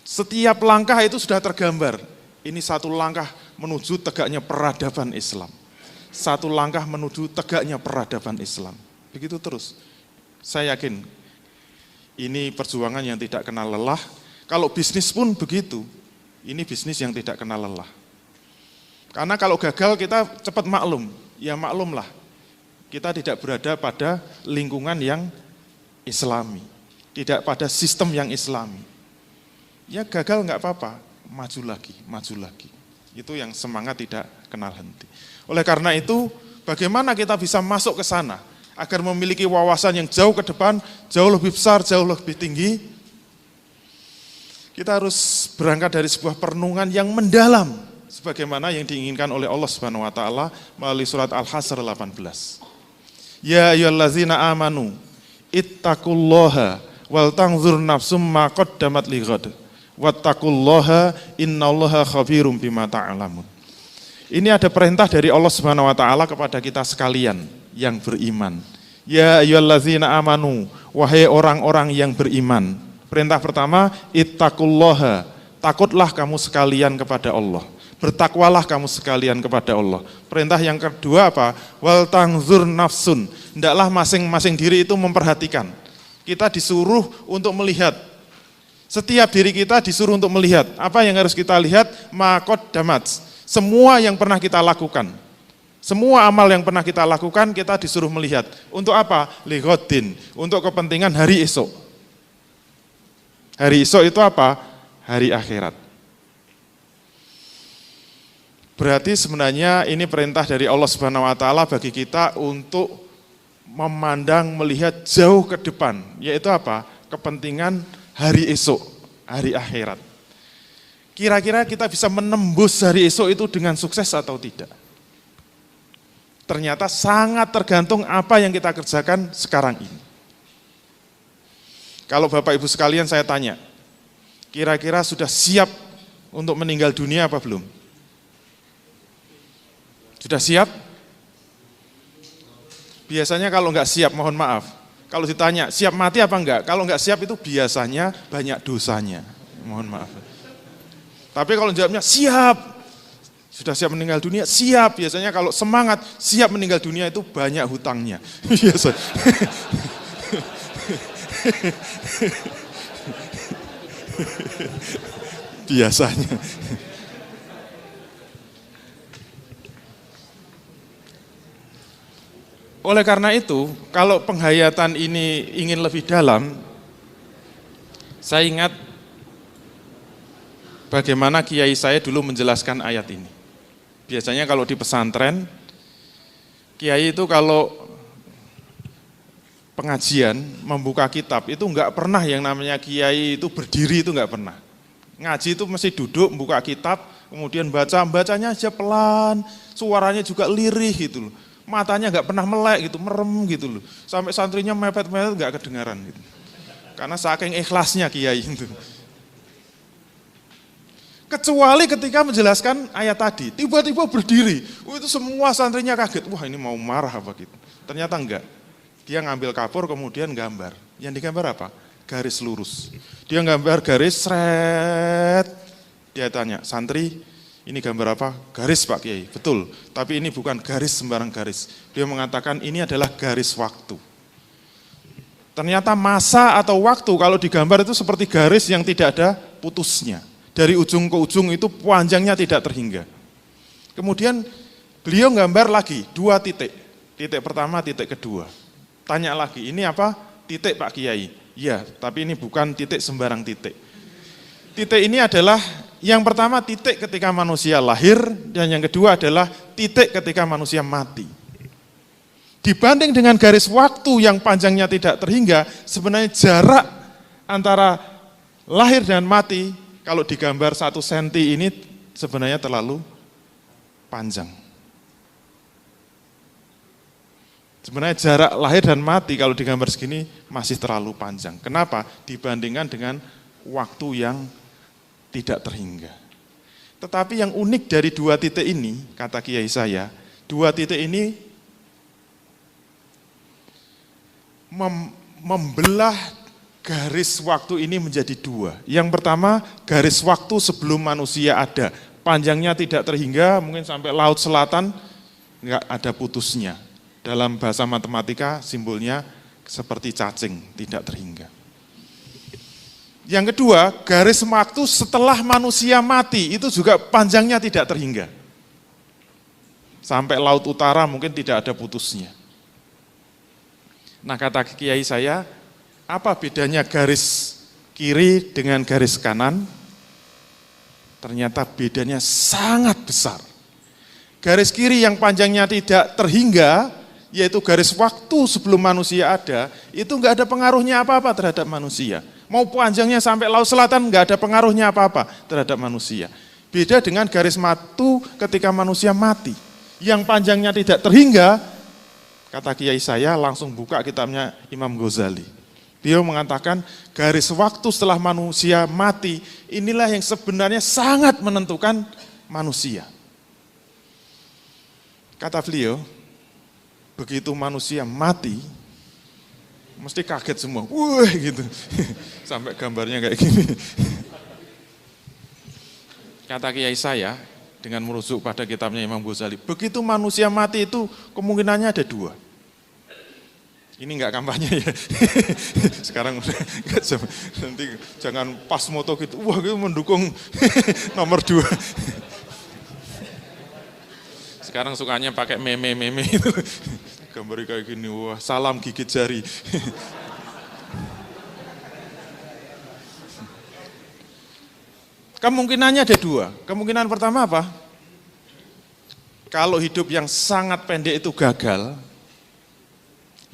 A: Setiap langkah itu sudah tergambar. Ini 1 langkah menuju tegaknya peradaban Islam. 1 langkah menuju tegaknya peradaban Islam. Begitu terus. Saya yakin ini perjuangan yang tidak kenal lelah. Kalau bisnis pun begitu. Ini bisnis yang tidak kenal lelah. Karena kalau gagal kita cepat maklum. Ya maklumlah. Kita tidak berada pada lingkungan yang Islami. Tidak pada sistem yang Islami. Ya gagal enggak apa-apa. Maju lagi. Itu yang semangat tidak kenal henti. Oleh karena itu, bagaimana kita bisa masuk ke sana? Agar memiliki wawasan yang jauh ke depan, jauh lebih besar, jauh lebih tinggi, kita harus berangkat dari sebuah perenungan yang mendalam, sebagaimana yang diinginkan oleh Allah Subhanahu wa taala melalui surat Al-Hasr 18. Ya ayyuhallazina amanu ittaqullaha wal tanzur nafsum ma qaddamat lighad wattaqullaha innallaha khabirum bima ta'lamun. Ini ada perintah dari Allah Subhanahu wa taala kepada kita sekalian yang beriman. Ya ayyuhallazina amanu, wahai orang-orang yang beriman. Perintah pertama, ittaqullaha, takutlah kamu sekalian kepada Allah. Bertakwalah kamu sekalian kepada Allah. Perintah yang kedua apa? Wal tangzur nafsun. Hendaklah masing-masing diri itu memperhatikan. Kita disuruh untuk melihat. Setiap diri kita disuruh untuk melihat. Apa yang harus kita lihat? Makot damat. Semua yang pernah kita lakukan. Semua amal yang pernah kita lakukan, kita disuruh melihat. Untuk apa? Ligodin. Untuk kepentingan hari esok. Hari esok itu apa? Hari akhirat. Berarti sebenarnya ini perintah dari Allah Subhanahu wa taala bagi kita untuk memandang, melihat jauh ke depan, yaitu apa? Kepentingan hari esok, hari akhirat. Kira-kira kita bisa menembus hari esok itu dengan sukses atau tidak? Ternyata sangat tergantung apa yang kita kerjakan sekarang ini. Kalau Bapak Ibu sekalian saya tanya, kira-kira sudah siap untuk meninggal dunia apa belum? Sudah siap? Biasanya kalau enggak siap, mohon maaf. Kalau ditanya, siap mati apa enggak? Kalau enggak siap itu biasanya banyak dosanya. Mohon maaf. Tapi kalau jawabnya siap, sudah siap meninggal dunia, siap. Biasanya kalau semangat, siap meninggal dunia itu banyak hutangnya. Biasa. Biasanya. Oleh karena itu, kalau penghayatan ini ingin lebih dalam, saya ingat bagaimana kiai saya dulu menjelaskan ayat ini. Biasanya kalau di pesantren, kiai itu kalau pengajian, membuka kitab, itu enggak pernah yang namanya kiai itu berdiri, itu enggak pernah. Ngaji itu mesti duduk, membuka kitab, kemudian bacanya aja pelan, suaranya juga lirih gitu loh. Matanya nggak pernah melek gitu, merem gitu loh. Sampai santrinya mepet-mepet nggak kedengaran gitu. Karena saking ikhlasnya kiai itu. Kecuali ketika menjelaskan ayat tadi, tiba-tiba berdiri. Itu semua santrinya kaget. Wah ini mau marah apa gitu. Ternyata enggak. Dia ngambil kapur kemudian gambar. Yang digambar apa? Garis lurus. Dia gambar garis seret. Dia tanya, santri, ini gambar apa? Garis Pak Kiai, betul. Tapi ini bukan garis sembarang garis. Dia mengatakan ini adalah garis waktu. Ternyata masa atau waktu kalau digambar itu seperti garis yang tidak ada putusnya. Dari ujung ke ujung itu panjangnya tidak terhingga. Kemudian beliau gambar lagi 2 titik. Titik pertama, titik kedua. Tanya lagi, ini apa? Titik Pak Kiai. Iya, tapi ini bukan titik sembarang titik. Titik ini adalah yang pertama titik ketika manusia lahir, dan yang kedua adalah titik ketika manusia mati. Dibanding dengan garis waktu yang panjangnya tidak terhingga, sebenarnya jarak antara lahir dan mati, kalau digambar 1 senti ini sebenarnya terlalu panjang. Sebenarnya jarak lahir dan mati kalau digambar segini masih terlalu panjang. Kenapa? Dibandingkan dengan waktu yang tidak terhingga. Tetapi yang unik dari 2 titik ini, kata kiai saya, 2 titik ini membelah garis waktu ini menjadi 2. Yang pertama, garis waktu sebelum manusia ada. Panjangnya tidak terhingga, mungkin sampai laut selatan, enggak ada putusnya. Dalam bahasa matematika, simbolnya seperti cacing, tidak terhingga. Yang kedua, garis waktu setelah manusia mati, itu juga panjangnya tidak terhingga. Sampai laut utara mungkin tidak ada putusnya. Nah kata kiai saya, apa bedanya garis kiri dengan garis kanan? Ternyata bedanya sangat besar. Garis kiri yang panjangnya tidak terhingga, yaitu garis waktu sebelum manusia ada, itu enggak ada pengaruhnya apa-apa terhadap manusia. Mau panjangnya sampai laut selatan enggak ada pengaruhnya apa-apa terhadap manusia. Beda dengan garis waktu ketika manusia mati. Yang panjangnya tidak terhingga, kata kiai saya langsung buka kitabnya Imam Ghazali. Beliau mengatakan garis waktu setelah manusia mati, inilah yang sebenarnya sangat menentukan manusia. Kata beliau, begitu manusia mati, mesti kaget semua, wah gitu, sampai gambarnya kayak gini. Kata kiai saya, dengan merujuk pada kitabnya Imam Ghazali. Begitu manusia mati itu kemungkinannya ada 2. Ini enggak kampanye ya. Sekarang nanti jangan pas moto gitu, wah itu mendukung nomor 2. Sekarang sukanya pakai meme-meme itu. Gambar kayak gini, wah salam gigit jari. Kemungkinannya ada 2. Kemungkinan pertama apa? Kalau hidup yang sangat pendek itu gagal,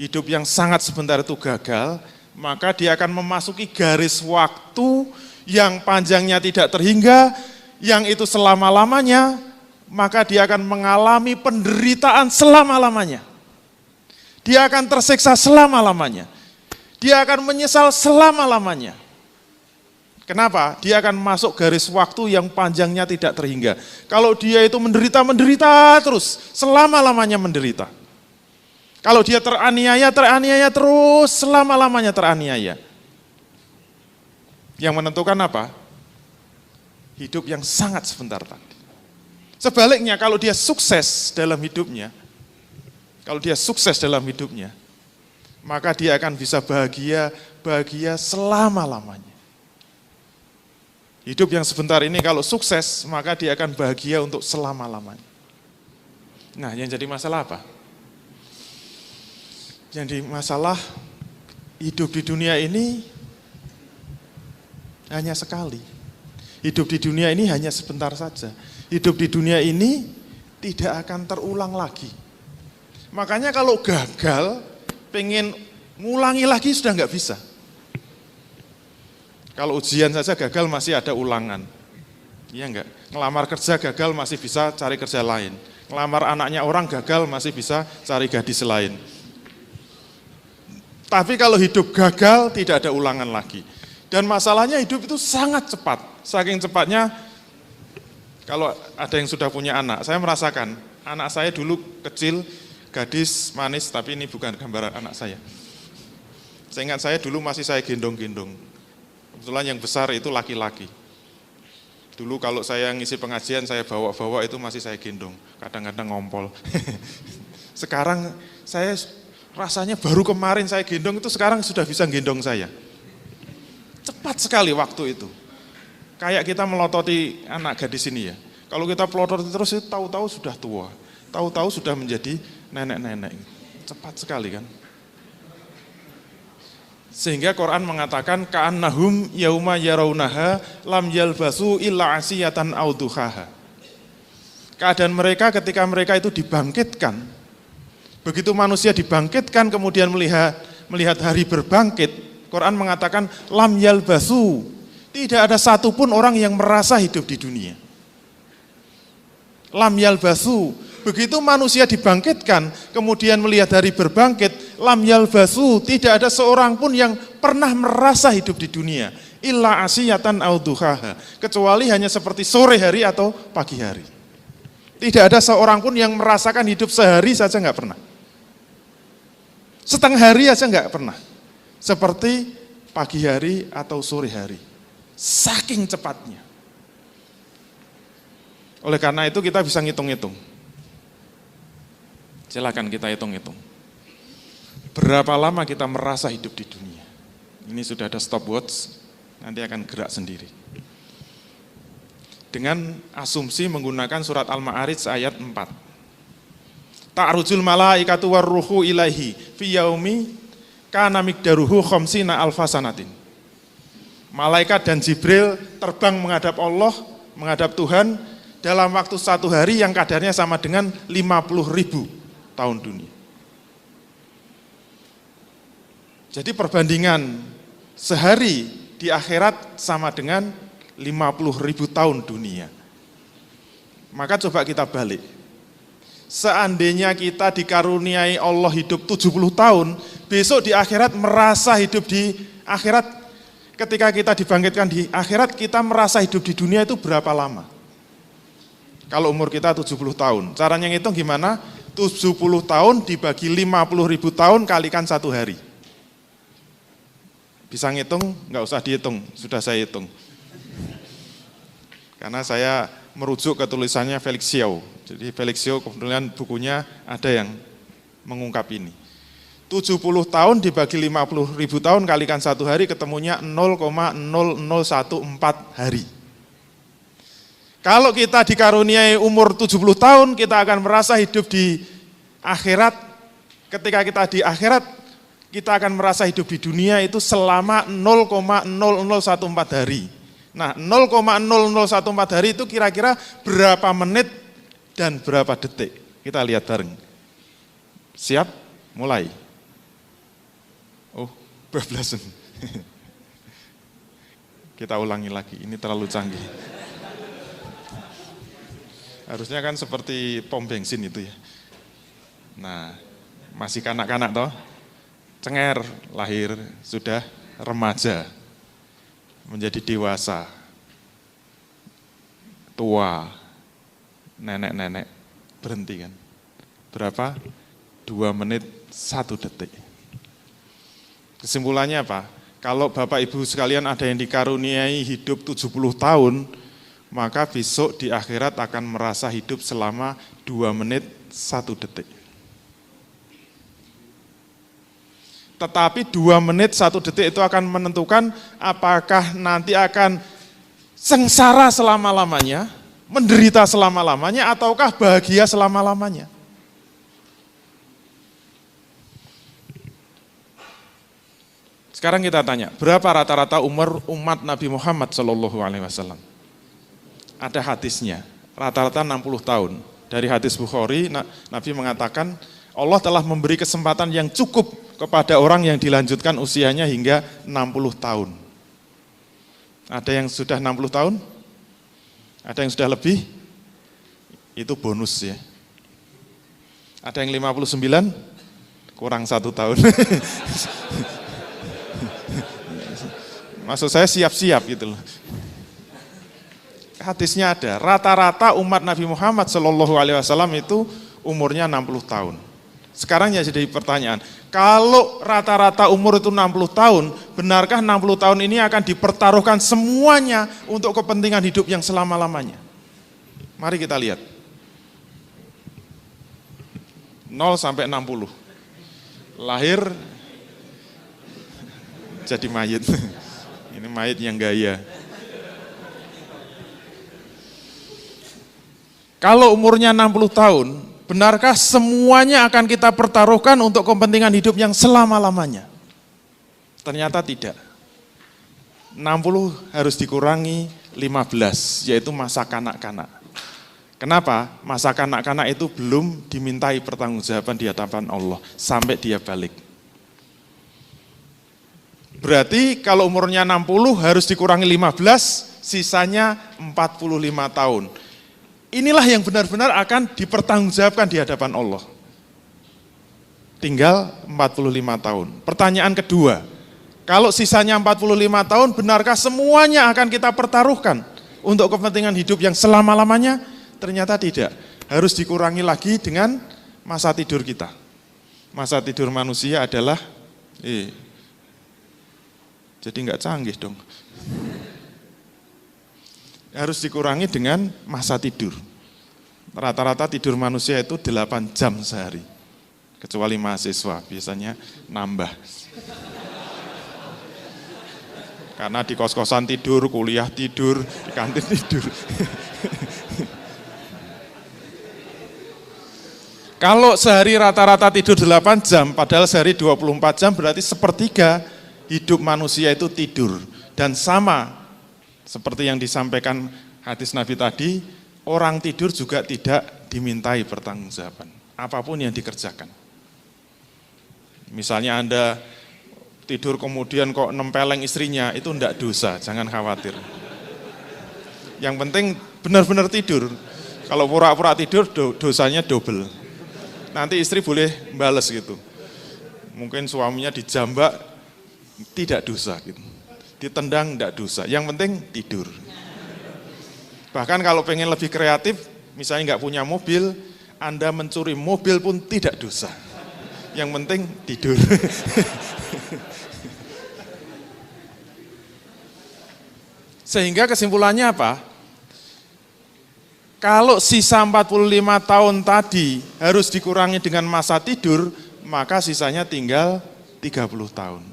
A: hidup yang sangat sebentar itu gagal, maka dia akan memasuki garis waktu yang panjangnya tidak terhingga, yang itu selama-lamanya, maka dia akan mengalami penderitaan selama-lamanya. Dia akan tersiksa selama-lamanya. Dia akan menyesal selama-lamanya. Kenapa? Dia akan masuk garis waktu yang panjangnya tidak terhingga. Kalau dia itu menderita terus, selama-lamanya menderita. Kalau dia teraniaya terus, selama-lamanya teraniaya. Yang menentukan apa? Hidup yang sangat sebentar tadi. Sebaliknya, kalau dia sukses dalam hidupnya, maka dia akan bisa bahagia selama-lamanya. Hidup yang sebentar ini kalau sukses, maka dia akan bahagia untuk selama-lamanya. Nah, yang jadi masalah apa? Yang jadi masalah, hidup di dunia ini hanya sekali. Hidup di dunia ini hanya sebentar saja. Hidup di dunia ini tidak akan terulang lagi. Makanya kalau gagal, pengen ngulangi lagi sudah nggak bisa. Kalau ujian saja gagal masih ada ulangan. Iya enggak? Ngelamar kerja gagal masih bisa cari kerja lain. Ngelamar anaknya orang gagal masih bisa cari gadis lain. Tapi kalau hidup gagal tidak ada ulangan lagi. Dan masalahnya hidup itu sangat cepat. Saking cepatnya, kalau ada yang sudah punya anak, saya merasakan, anak saya dulu kecil, gadis, manis, tapi ini bukan gambaran anak saya. Seingat saya dulu masih saya gendong-gendong. Kebetulan yang besar itu laki-laki. Dulu kalau saya ngisi pengajian, saya bawa-bawa itu masih saya gendong. Kadang-kadang ngompol. Sekarang saya rasanya baru kemarin saya gendong itu sekarang sudah bisa gendong saya. Cepat sekali waktu itu. Kayak kita melototi anak gadis ini ya. Kalau kita pelototi terus itu tahu-tahu sudah tua. Tahu-tahu sudah menjadi nenek-nenek. Cepat sekali kan. Sehingga Quran mengatakan ka'annahum yauma yarawnaha lam yalbasu illa asiyatan aw duhaha. Keadaan mereka ketika mereka itu dibangkitkan. Begitu manusia dibangkitkan kemudian melihat hari berbangkit, Quran mengatakan lam yalbasu. Tidak ada satupun orang yang merasa hidup di dunia. Lam yalbasu. Begitu manusia dibangkitkan, kemudian melihat hari berbangkit, lam yalbasu, tidak ada seorang pun yang pernah merasa hidup di dunia. Illa asiyatan aw duhaha, kecuali hanya seperti sore hari atau pagi hari. Tidak ada seorang pun yang merasakan hidup sehari saja enggak pernah. Setengah hari aja enggak pernah. Seperti pagi hari atau sore hari. Saking cepatnya. Oleh karena itu kita bisa ngitung-ngitung. Silakan kita hitung-hitung. Berapa lama kita merasa hidup di dunia? Ini sudah ada stopwatch, nanti akan gerak sendiri. Dengan asumsi menggunakan surat Al-Ma'arij ayat 4. Ta'rujul malaikatu warruhu ilaihi fi yaumi kana miqdaruhu khamsina alfasanatin. Malaikat dan Jibril terbang menghadap Allah, menghadap Tuhan dalam waktu 1 hari yang kadarnya sama dengan 50.000 tahun dunia. Jadi perbandingan sehari di akhirat sama dengan 50.000 tahun dunia. Maka coba kita balik. Seandainya kita dikaruniai Allah hidup 70 tahun, besok di akhirat merasa hidup di akhirat, ketika kita dibangkitkan di akhirat, kita merasa hidup di dunia itu berapa lama? Kalau umur kita 70 tahun, caranya ngitung gimana? 70 tahun dibagi 50.000 tahun kalikan 1 hari. Bisa ngitung? Enggak usah dihitung, sudah saya hitung. Karena saya merujuk ke tulisannya Felix Xiao. Jadi Felix Xiao kebetulan bukunya ada yang mengungkap ini. 70 tahun dibagi 50.000 tahun kalikan 1 hari ketemunya 0,0014 hari. Kalau kita dikaruniai umur 70 tahun, kita akan merasa hidup di akhirat. Ketika kita di akhirat, kita akan merasa hidup di dunia itu selama 0,0014 hari. Nah, 0,0014 hari itu kira-kira berapa menit dan berapa detik? Kita lihat bareng. Siap? Mulai. Oh, bablasan. Kita ulangi lagi, ini terlalu canggih. Harusnya kan seperti pom bensin itu ya. Nah, masih kanak-kanak toh? Cenger, lahir, sudah remaja. Menjadi dewasa, tua, nenek-nenek, berhenti kan. Berapa? 2 menit 1 detik. Kesimpulannya apa? Kalau Bapak Ibu sekalian ada yang dikaruniai hidup 70 tahun, maka besok di akhirat akan merasa hidup selama 2 menit 1 detik. Tetapi 2 menit 1 detik itu akan menentukan apakah nanti akan sengsara selama-lamanya, menderita selama-lamanya, ataukah bahagia selama-lamanya. Sekarang kita tanya, berapa rata-rata umur umat Nabi Muhammad SAW? Ada hadisnya, rata-rata 60 tahun. Dari hadis Bukhari, Nabi mengatakan Allah telah memberi kesempatan yang cukup kepada orang yang dilanjutkan usianya hingga 60 tahun. Ada yang sudah 60 tahun? Ada yang sudah lebih? Itu bonus ya. Ada yang 59? Kurang 1 tahun. Maksud saya siap-siap gitu loh. Hadisnya ada, rata-rata umat Nabi Muhammad SAW itu umurnya 60 tahun. Sekarang ya jadi pertanyaan, kalau rata-rata umur itu 60 tahun, benarkah 60 tahun ini akan dipertaruhkan semuanya untuk kepentingan hidup yang selama-lamanya? Mari kita lihat. 0 sampai 60. Lahir jadi mayit. Ini mayit yang gaya. Kalau umurnya 60 tahun, benarkah semuanya akan kita pertaruhkan untuk kepentingan hidup yang selama-lamanya? Ternyata tidak. 60 harus dikurangi 15, yaitu masa kanak-kanak. Kenapa? Masa kanak-kanak itu belum dimintai pertanggungjawaban di hadapan Allah sampai dia balik. Berarti kalau umurnya 60 harus dikurangi 15, sisanya 45 tahun. Inilah yang benar-benar akan dipertanggungjawabkan di hadapan Allah. Tinggal 45 tahun. Pertanyaan kedua, kalau sisanya 45 tahun, benarkah semuanya akan kita pertaruhkan untuk kepentingan hidup yang selama-lamanya? Ternyata tidak. Harus dikurangi lagi dengan masa tidur kita. Masa tidur manusia adalah, jadi nggak canggih dong. Harus dikurangi dengan masa tidur. Rata-rata tidur manusia itu 8 jam sehari. Kecuali mahasiswa, biasanya nambah. Karena di kos-kosan tidur, kuliah tidur, di kantin tidur. Kalau sehari rata-rata tidur 8 jam, padahal sehari 24 jam, berarti sepertiga hidup manusia itu tidur. Dan sama seperti yang disampaikan hadis Nabi tadi, orang tidur juga tidak dimintai pertanggungjawaban, apapun yang dikerjakan. Misalnya Anda tidur kemudian kok nempeleng istrinya, itu enggak dosa, jangan khawatir. Yang penting benar-benar tidur. Kalau pura-pura tidur, dosanya double. Nanti istri boleh bales gitu. Mungkin suaminya dijambak, tidak dosa gitu. Ditendang enggak dosa, yang penting tidur. Bahkan kalau pengen lebih kreatif, misalnya enggak punya mobil, Anda mencuri mobil pun tidak dosa. Yang penting tidur. Sehingga kesimpulannya apa? Kalau sisa 45 tahun tadi harus dikurangi dengan masa tidur, maka sisanya tinggal 30 tahun.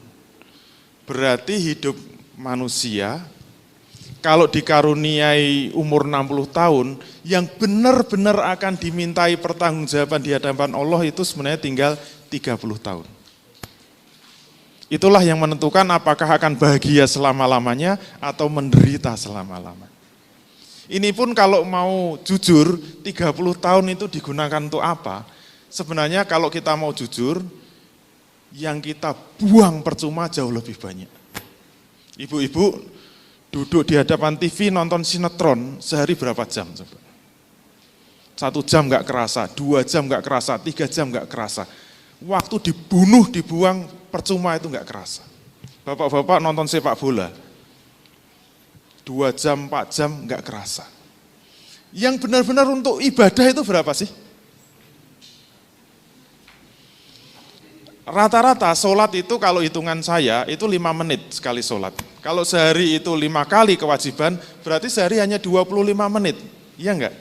A: Berarti hidup manusia, kalau dikaruniai umur 60 tahun, yang benar-benar akan dimintai pertanggungjawaban di hadapan Allah itu sebenarnya tinggal 30 tahun. Itulah yang menentukan apakah akan bahagia selama-lamanya atau menderita selama-lamanya. Ini pun kalau mau jujur, 30 tahun itu digunakan untuk apa? Sebenarnya kalau kita mau jujur, yang kita buang percuma jauh lebih banyak. Ibu-ibu duduk di hadapan TV nonton sinetron sehari berapa jam? Coba. 1 jam gak kerasa, 2 jam gak kerasa, 3 jam gak kerasa. Waktu dibunuh, dibuang, percuma itu gak kerasa. Bapak-bapak nonton sepak bola, 2 jam, 4 jam gak kerasa. Yang benar-benar untuk ibadah itu berapa sih? Rata-rata sholat itu kalau hitungan saya itu 5 menit sekali sholat. Kalau sehari itu 5 kali kewajiban, berarti sehari hanya 25 menit. Iya enggak?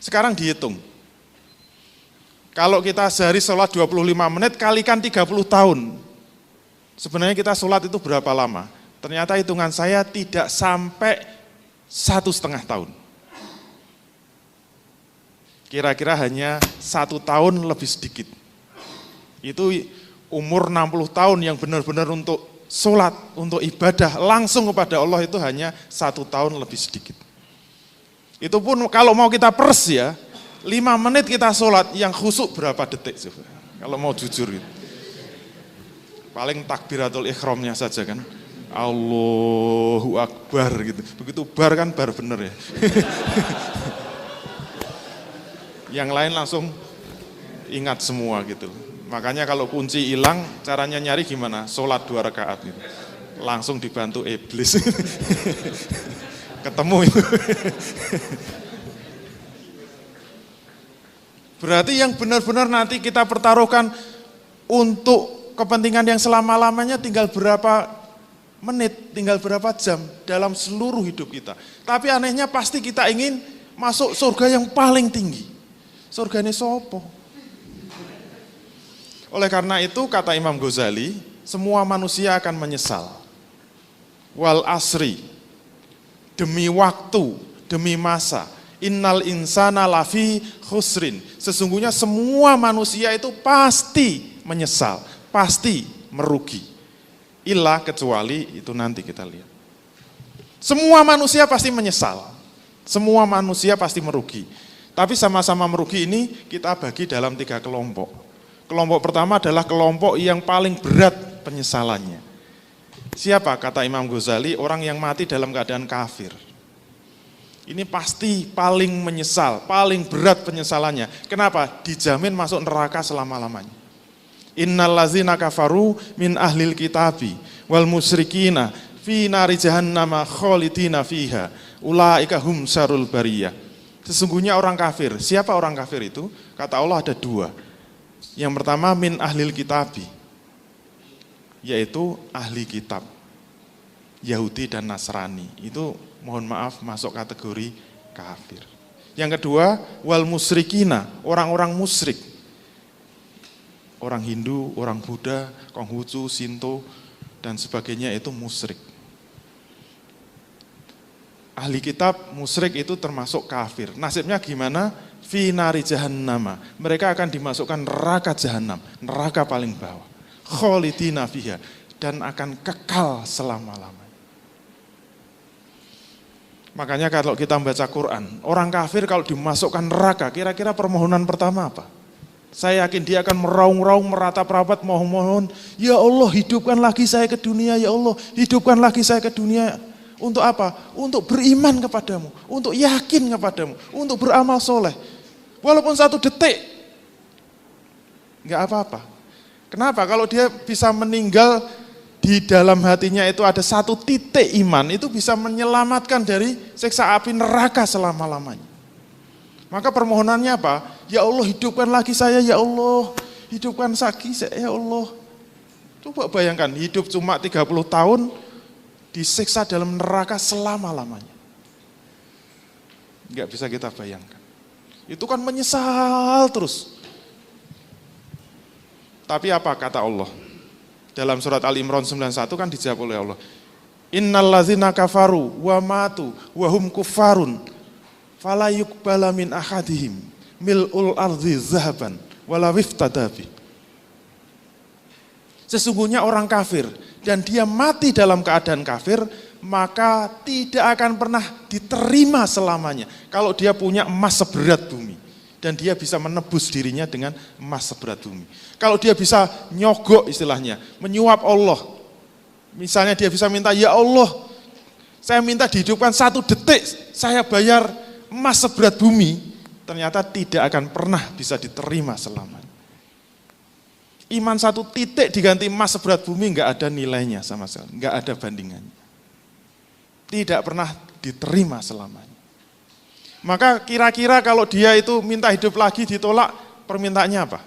A: Sekarang dihitung. Kalau kita sehari sholat 25 menit, kalikan 30 tahun. Sebenarnya kita sholat itu berapa lama? Ternyata hitungan saya tidak sampai 1,5 tahun. Kira-kira hanya 1 tahun lebih sedikit. Itu umur 60 tahun yang benar-benar untuk sholat, untuk ibadah langsung kepada Allah itu hanya 1 tahun lebih sedikit. Itu pun kalau mau kita pers ya, 5 menit kita sholat, yang khusyuk berapa detik coba? Kalau mau jujur gitu. Paling takbiratul ikhramnya saja kan. Allahu Akbar gitu. Begitu bar kan bar bener ya. Yang lain langsung ingat semua gitu. Makanya kalau kunci hilang, caranya nyari gimana? Sholat 2 rakaat gitu. Langsung dibantu iblis. Ketemu itu. Berarti yang benar-benar nanti kita pertaruhkan untuk kepentingan yang selama-lamanya tinggal berapa menit, tinggal berapa jam dalam seluruh hidup kita. Tapi anehnya pasti kita ingin masuk surga yang paling tinggi. Surganya sopo. Oleh karena itu kata Imam Ghazali, semua manusia akan menyesal. Wal asri, demi waktu, demi masa. Innal insana lafi khusrin. Sesungguhnya semua manusia itu pasti menyesal, pasti merugi. Illa kecuali itu nanti kita lihat. Semua manusia pasti menyesal. Semua manusia pasti merugi. Tapi sama-sama merugi ini kita bagi dalam 3 kelompok. Kelompok pertama adalah kelompok yang paling berat penyesalannya. Siapa? Kata Imam Ghazali, orang yang mati dalam keadaan kafir. Ini pasti paling menyesal, paling berat penyesalannya. Kenapa? Dijamin masuk neraka selama-lamanya. Innal ladzina kafaru min ahlil kitabi wal musyrikina fi nari jahannama khalidina fiha ulaika hum syarrul bariyah. Sesungguhnya orang kafir. Siapa orang kafir itu? Kata Allah ada 2. Yang pertama min ahlil kitabi, yaitu ahli kitab, Yahudi dan Nasrani. Itu mohon maaf masuk kategori kafir. Yang kedua wal musyrikina, orang-orang musyrik. Orang Hindu, orang Buddha, Konghucu, Shinto, dan sebagainya itu musyrik. Ahli kitab musyrik itu termasuk kafir. Nasibnya gimana? Fi nari jahannama. Mereka akan dimasukkan neraka jahanam, neraka paling bawah. Khalidina fiha, dan akan kekal selama-lamanya. Makanya kalau kita membaca Quran, orang kafir kalau dimasukkan neraka, kira-kira permohonan pertama apa? Saya yakin dia akan meraung-raung, meratap-rapat, mohon-mohon, ya Allah hidupkan lagi saya ke dunia, ya Allah hidupkan lagi saya ke dunia. Untuk apa? Untuk beriman kepadamu, untuk yakin kepadamu, untuk beramal soleh. Walaupun 1 detik, enggak apa-apa. Kenapa? Kalau dia bisa meninggal di dalam hatinya itu ada 1 titik iman, itu bisa menyelamatkan dari siksa api neraka selama-lamanya. Maka permohonannya apa? Ya Allah hidupkan lagi saya, ya Allah hidupkan lagi saya, ya Allah. Coba bayangkan hidup cuma 30 tahun, disiksa dalam neraka selama-lamanya. Enggak bisa kita bayangkan. Itu kan menyesal terus. Tapi apa kata Allah? Dalam surat Al-Imran 91 kan dijawab oleh Allah. Innal ladzina kafaru wa matu wa hum kuffarun fala yuqbala min ahadihim mil'ul ardi zahaban wala wiftadabi. Sesungguhnya orang kafir dan dia mati dalam keadaan kafir, maka tidak akan pernah diterima selamanya. Kalau dia punya emas seberat bumi dan dia bisa menebus dirinya dengan emas seberat bumi. Kalau dia bisa nyogok istilahnya, menyuap Allah. Misalnya dia bisa minta, ya Allah, saya minta dihidupkan 1 detik, saya bayar emas seberat bumi. Ternyata tidak akan pernah bisa diterima selamanya. Iman 1 titik diganti emas seberat bumi enggak ada nilainya sama sekali, enggak ada bandingannya. Tidak pernah diterima selamanya. Maka kira-kira kalau dia itu minta hidup lagi ditolak, permintaannya apa?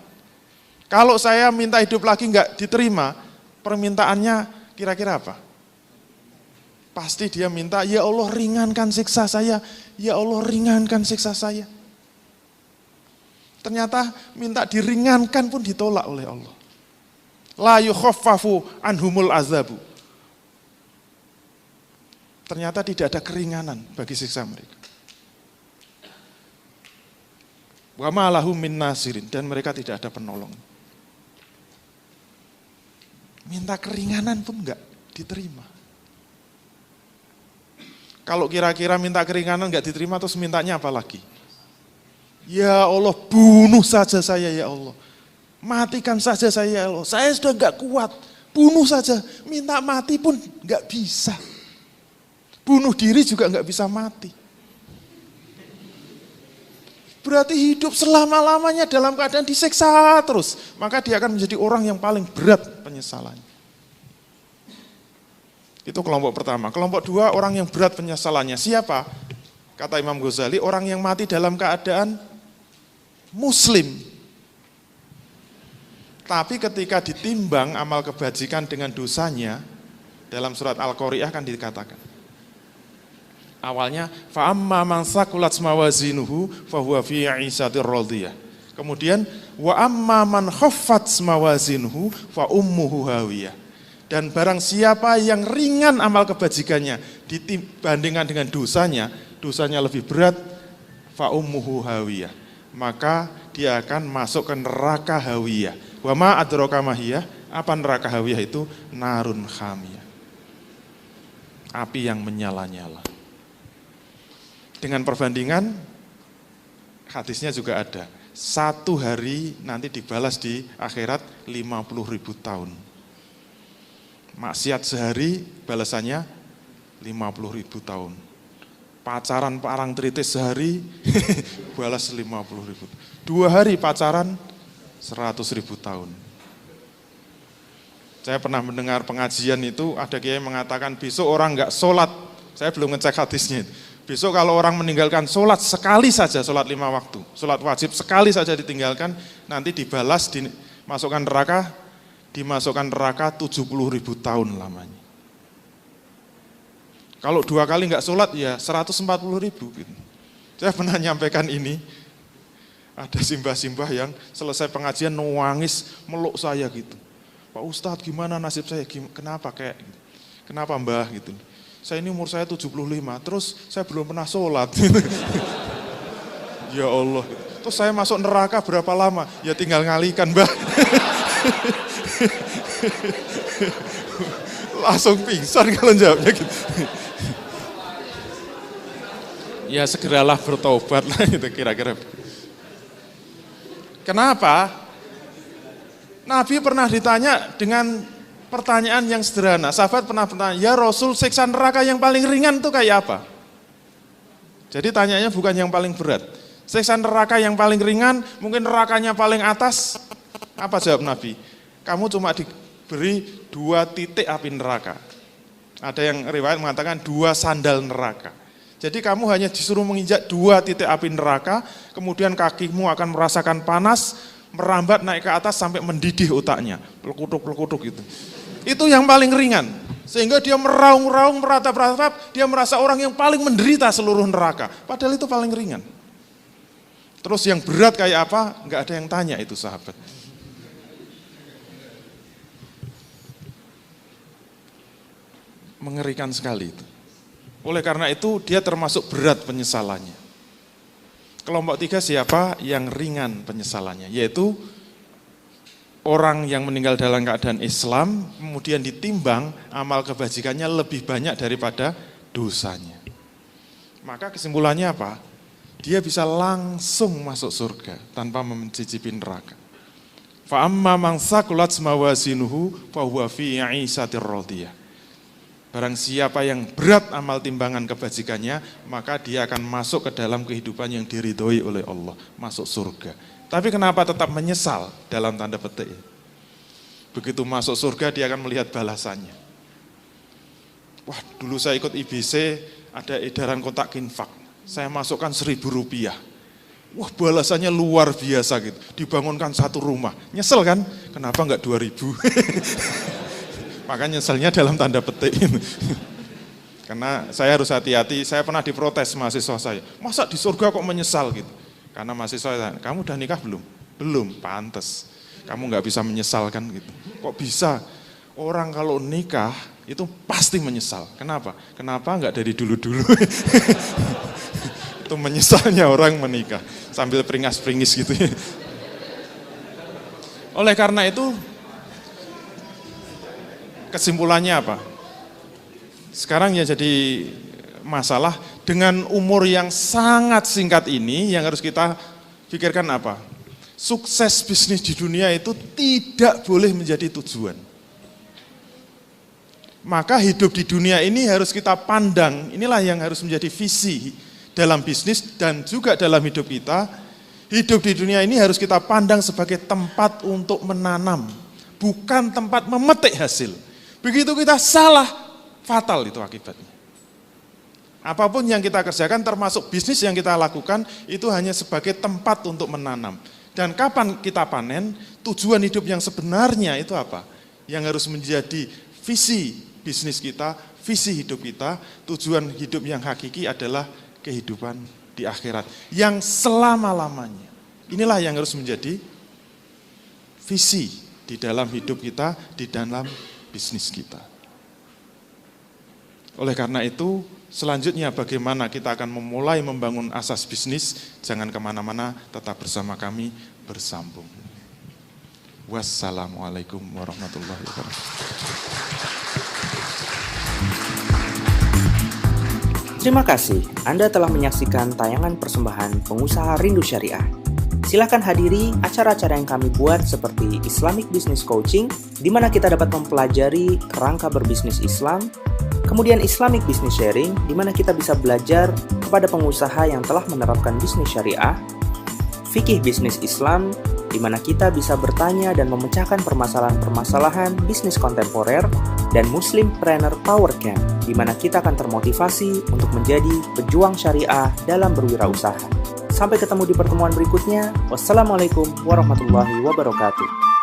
A: Kalau saya minta hidup lagi enggak diterima, permintaannya kira-kira apa? Pasti dia minta, ya Allah ringankan siksa saya, ya Allah ringankan siksa saya. Ternyata minta diringankan pun ditolak oleh Allah. La yukhaffafu anhumul azabu. Ternyata tidak ada keringanan bagi siksa mereka. Wa ma lahum min nasirin, dan mereka tidak ada penolong. Minta keringanan pun enggak diterima. Kalau kira-kira minta keringanan enggak diterima, terus mintanya apa lagi? Ya Allah, bunuh saja saya ya Allah. Matikan saja saya ya Allah. Saya sudah enggak kuat, bunuh saja. Minta mati pun enggak bisa. Bunuh diri juga enggak bisa mati. Berarti hidup selama-lamanya dalam keadaan disiksa terus. Maka dia akan menjadi orang yang paling berat penyesalannya. Itu kelompok pertama. Kelompok 2, orang yang berat penyesalannya. Siapa? Kata Imam Ghazali, orang yang mati dalam keadaan muslim. Tapi ketika ditimbang amal kebajikan dengan dosanya, dalam surat Al-Qari'ah kan dikatakan. Awalnya fa amma man saqulat mawazinuhu fa huwa fi 'ishatir radiyah. Kemudian wa amma man khaffat mawazinuhu fa ummuhu hawiyah. Dan barang siapa yang ringan amal kebajikannya dibandingkan dengan dosanya, dosanya lebih berat, fa ummuhu hawiyah. Maka dia akan masuk ke neraka hawiyah. Wa ma adraka mahiyah, apa neraka hawiyah itu? Narun khamiyah. Api yang menyala-nyala. Dengan perbandingan, hadisnya juga ada. 1 hari nanti dibalas di akhirat 50.000 tahun. Maksiat sehari balasannya 50.000 tahun. Pacaran parang tritis sehari balas 50.000. 2 hari pacaran 100.000 tahun. Saya pernah mendengar pengajian itu, ada kiai mengatakan besok orang enggak sholat. Saya belum ngecek hadisnya. Besok kalau orang meninggalkan sholat sekali saja, sholat 5 waktu, sholat wajib sekali saja ditinggalkan, nanti dibalas, dimasukkan neraka 70.000 tahun lamanya. Kalau 2 kali enggak sholat ya 140.000. Gitu. Saya pernah nyampaikan ini, ada simbah-simbah yang selesai pengajian nangis meluk saya gitu. Pak Ustadz gimana nasib saya, kenapa kenapa mbah gitu. Saya ini umur saya 75, terus saya belum pernah sholat. Ya Allah. Terus saya masuk neraka berapa lama? Ya tinggal ngalikan, Mbak. Langsung pingsan kalau jawabnya gitu. Ya segeralah bertobat lah gitu kira-kira. Kenapa? Nabi pernah ditanya dengan pertanyaan yang sederhana. Sahabat pernah bertanya, ya Rasul, siksa neraka yang paling ringan itu kayak apa? Jadi tanyanya bukan yang paling berat. Siksa neraka yang paling ringan, mungkin nerakanya paling atas. Apa jawab Nabi? Kamu cuma diberi 2 titik api neraka. Ada yang riwayat mengatakan 2 sandal neraka. Jadi kamu hanya disuruh menginjak 2 titik api neraka, kemudian kakimu akan merasakan panas, merambat naik ke atas sampai mendidih otaknya, pelekutuk gitu. Itu yang paling ringan, sehingga dia meraung-raung, meratap-ratap, dia merasa orang yang paling menderita seluruh neraka. Padahal itu paling ringan. Terus yang berat kayak apa? Enggak ada yang tanya itu sahabat. Mengerikan sekali itu. Oleh karena itu dia termasuk berat penyesalannya. Kelompok 3 siapa? Yang ringan penyesalannya, yaitu orang yang meninggal dalam keadaan Islam, kemudian ditimbang amal kebajikannya lebih banyak daripada dosanya. Maka kesimpulannya apa? Dia bisa langsung masuk surga tanpa mencicipi neraka. Fa amma man thaqulat mawazinuhu fa huwa fi 'ishatir radiyah. Barang siapa yang berat amal timbangan kebajikannya, maka dia akan masuk ke dalam kehidupan yang diridhoi oleh Allah, masuk surga. Tapi kenapa tetap menyesal dalam tanda petik? Begitu masuk surga dia akan melihat balasannya. Wah, dulu saya ikut IBC, ada edaran kotak infak. Saya masukkan Rp1.000. Wah, balasannya luar biasa gitu. Dibangunkan satu rumah. Nyesel kan? Kenapa enggak 2.000? Makanya nyeselnya dalam tanda petik. Karena saya harus hati-hati, saya pernah diprotes mahasiswa saya. Masa di surga kok menyesal gitu? Karena mahasiswa saya, kamu udah nikah belum? Belum, pantes. Kamu nggak bisa menyesal kan gitu. Kok bisa? Orang kalau nikah itu pasti menyesal. Kenapa? Kenapa nggak dari dulu-dulu? Itu menyesalnya orang menikah. Sambil peringas-peringis gitu ya. Oleh karena itu, kesimpulannya apa? Sekarang ya jadi masalah dengan umur yang sangat singkat ini yang harus kita pikirkan apa? Sukses bisnis di dunia itu tidak boleh menjadi tujuan. Maka hidup di dunia ini harus kita pandang, inilah yang harus menjadi visi dalam bisnis dan juga dalam hidup kita. Hidup di dunia ini harus kita pandang sebagai tempat untuk menanam, bukan tempat memetik hasil. Begitu kita salah, fatal itu akibatnya. Apapun yang kita kerjakan termasuk bisnis yang kita lakukan itu hanya sebagai tempat untuk menanam. Dan kapan kita panen, tujuan hidup yang sebenarnya itu apa? Yang harus menjadi visi bisnis kita, visi hidup kita, tujuan hidup yang hakiki adalah kehidupan di akhirat. Yang selama-lamanya. Inilah yang harus menjadi visi di dalam hidup kita, di dalam bisnis kita. Oleh karena itu, selanjutnya bagaimana kita akan memulai membangun asas bisnis, jangan kemana-mana, tetap bersama kami, bersambung. Wassalamualaikum warahmatullahi wabarakatuh.
B: Terima kasih Anda telah menyaksikan tayangan persembahan Pengusaha Rindu Syariah. Silakan hadiri acara-acara yang kami buat seperti Islamic Business Coaching, di mana kita dapat mempelajari kerangka berbisnis Islam, kemudian Islamic Business Sharing, di mana kita bisa belajar kepada pengusaha yang telah menerapkan bisnis syariah, Fikih Bisnis Islam, di mana kita bisa bertanya dan memecahkan permasalahan-permasalahan bisnis kontemporer, dan Muslimpreneur Power Camp, di mana kita akan termotivasi untuk menjadi pejuang syariah dalam berwirausaha. Sampai ketemu di pertemuan berikutnya. Wassalamualaikum warahmatullahi wabarakatuh.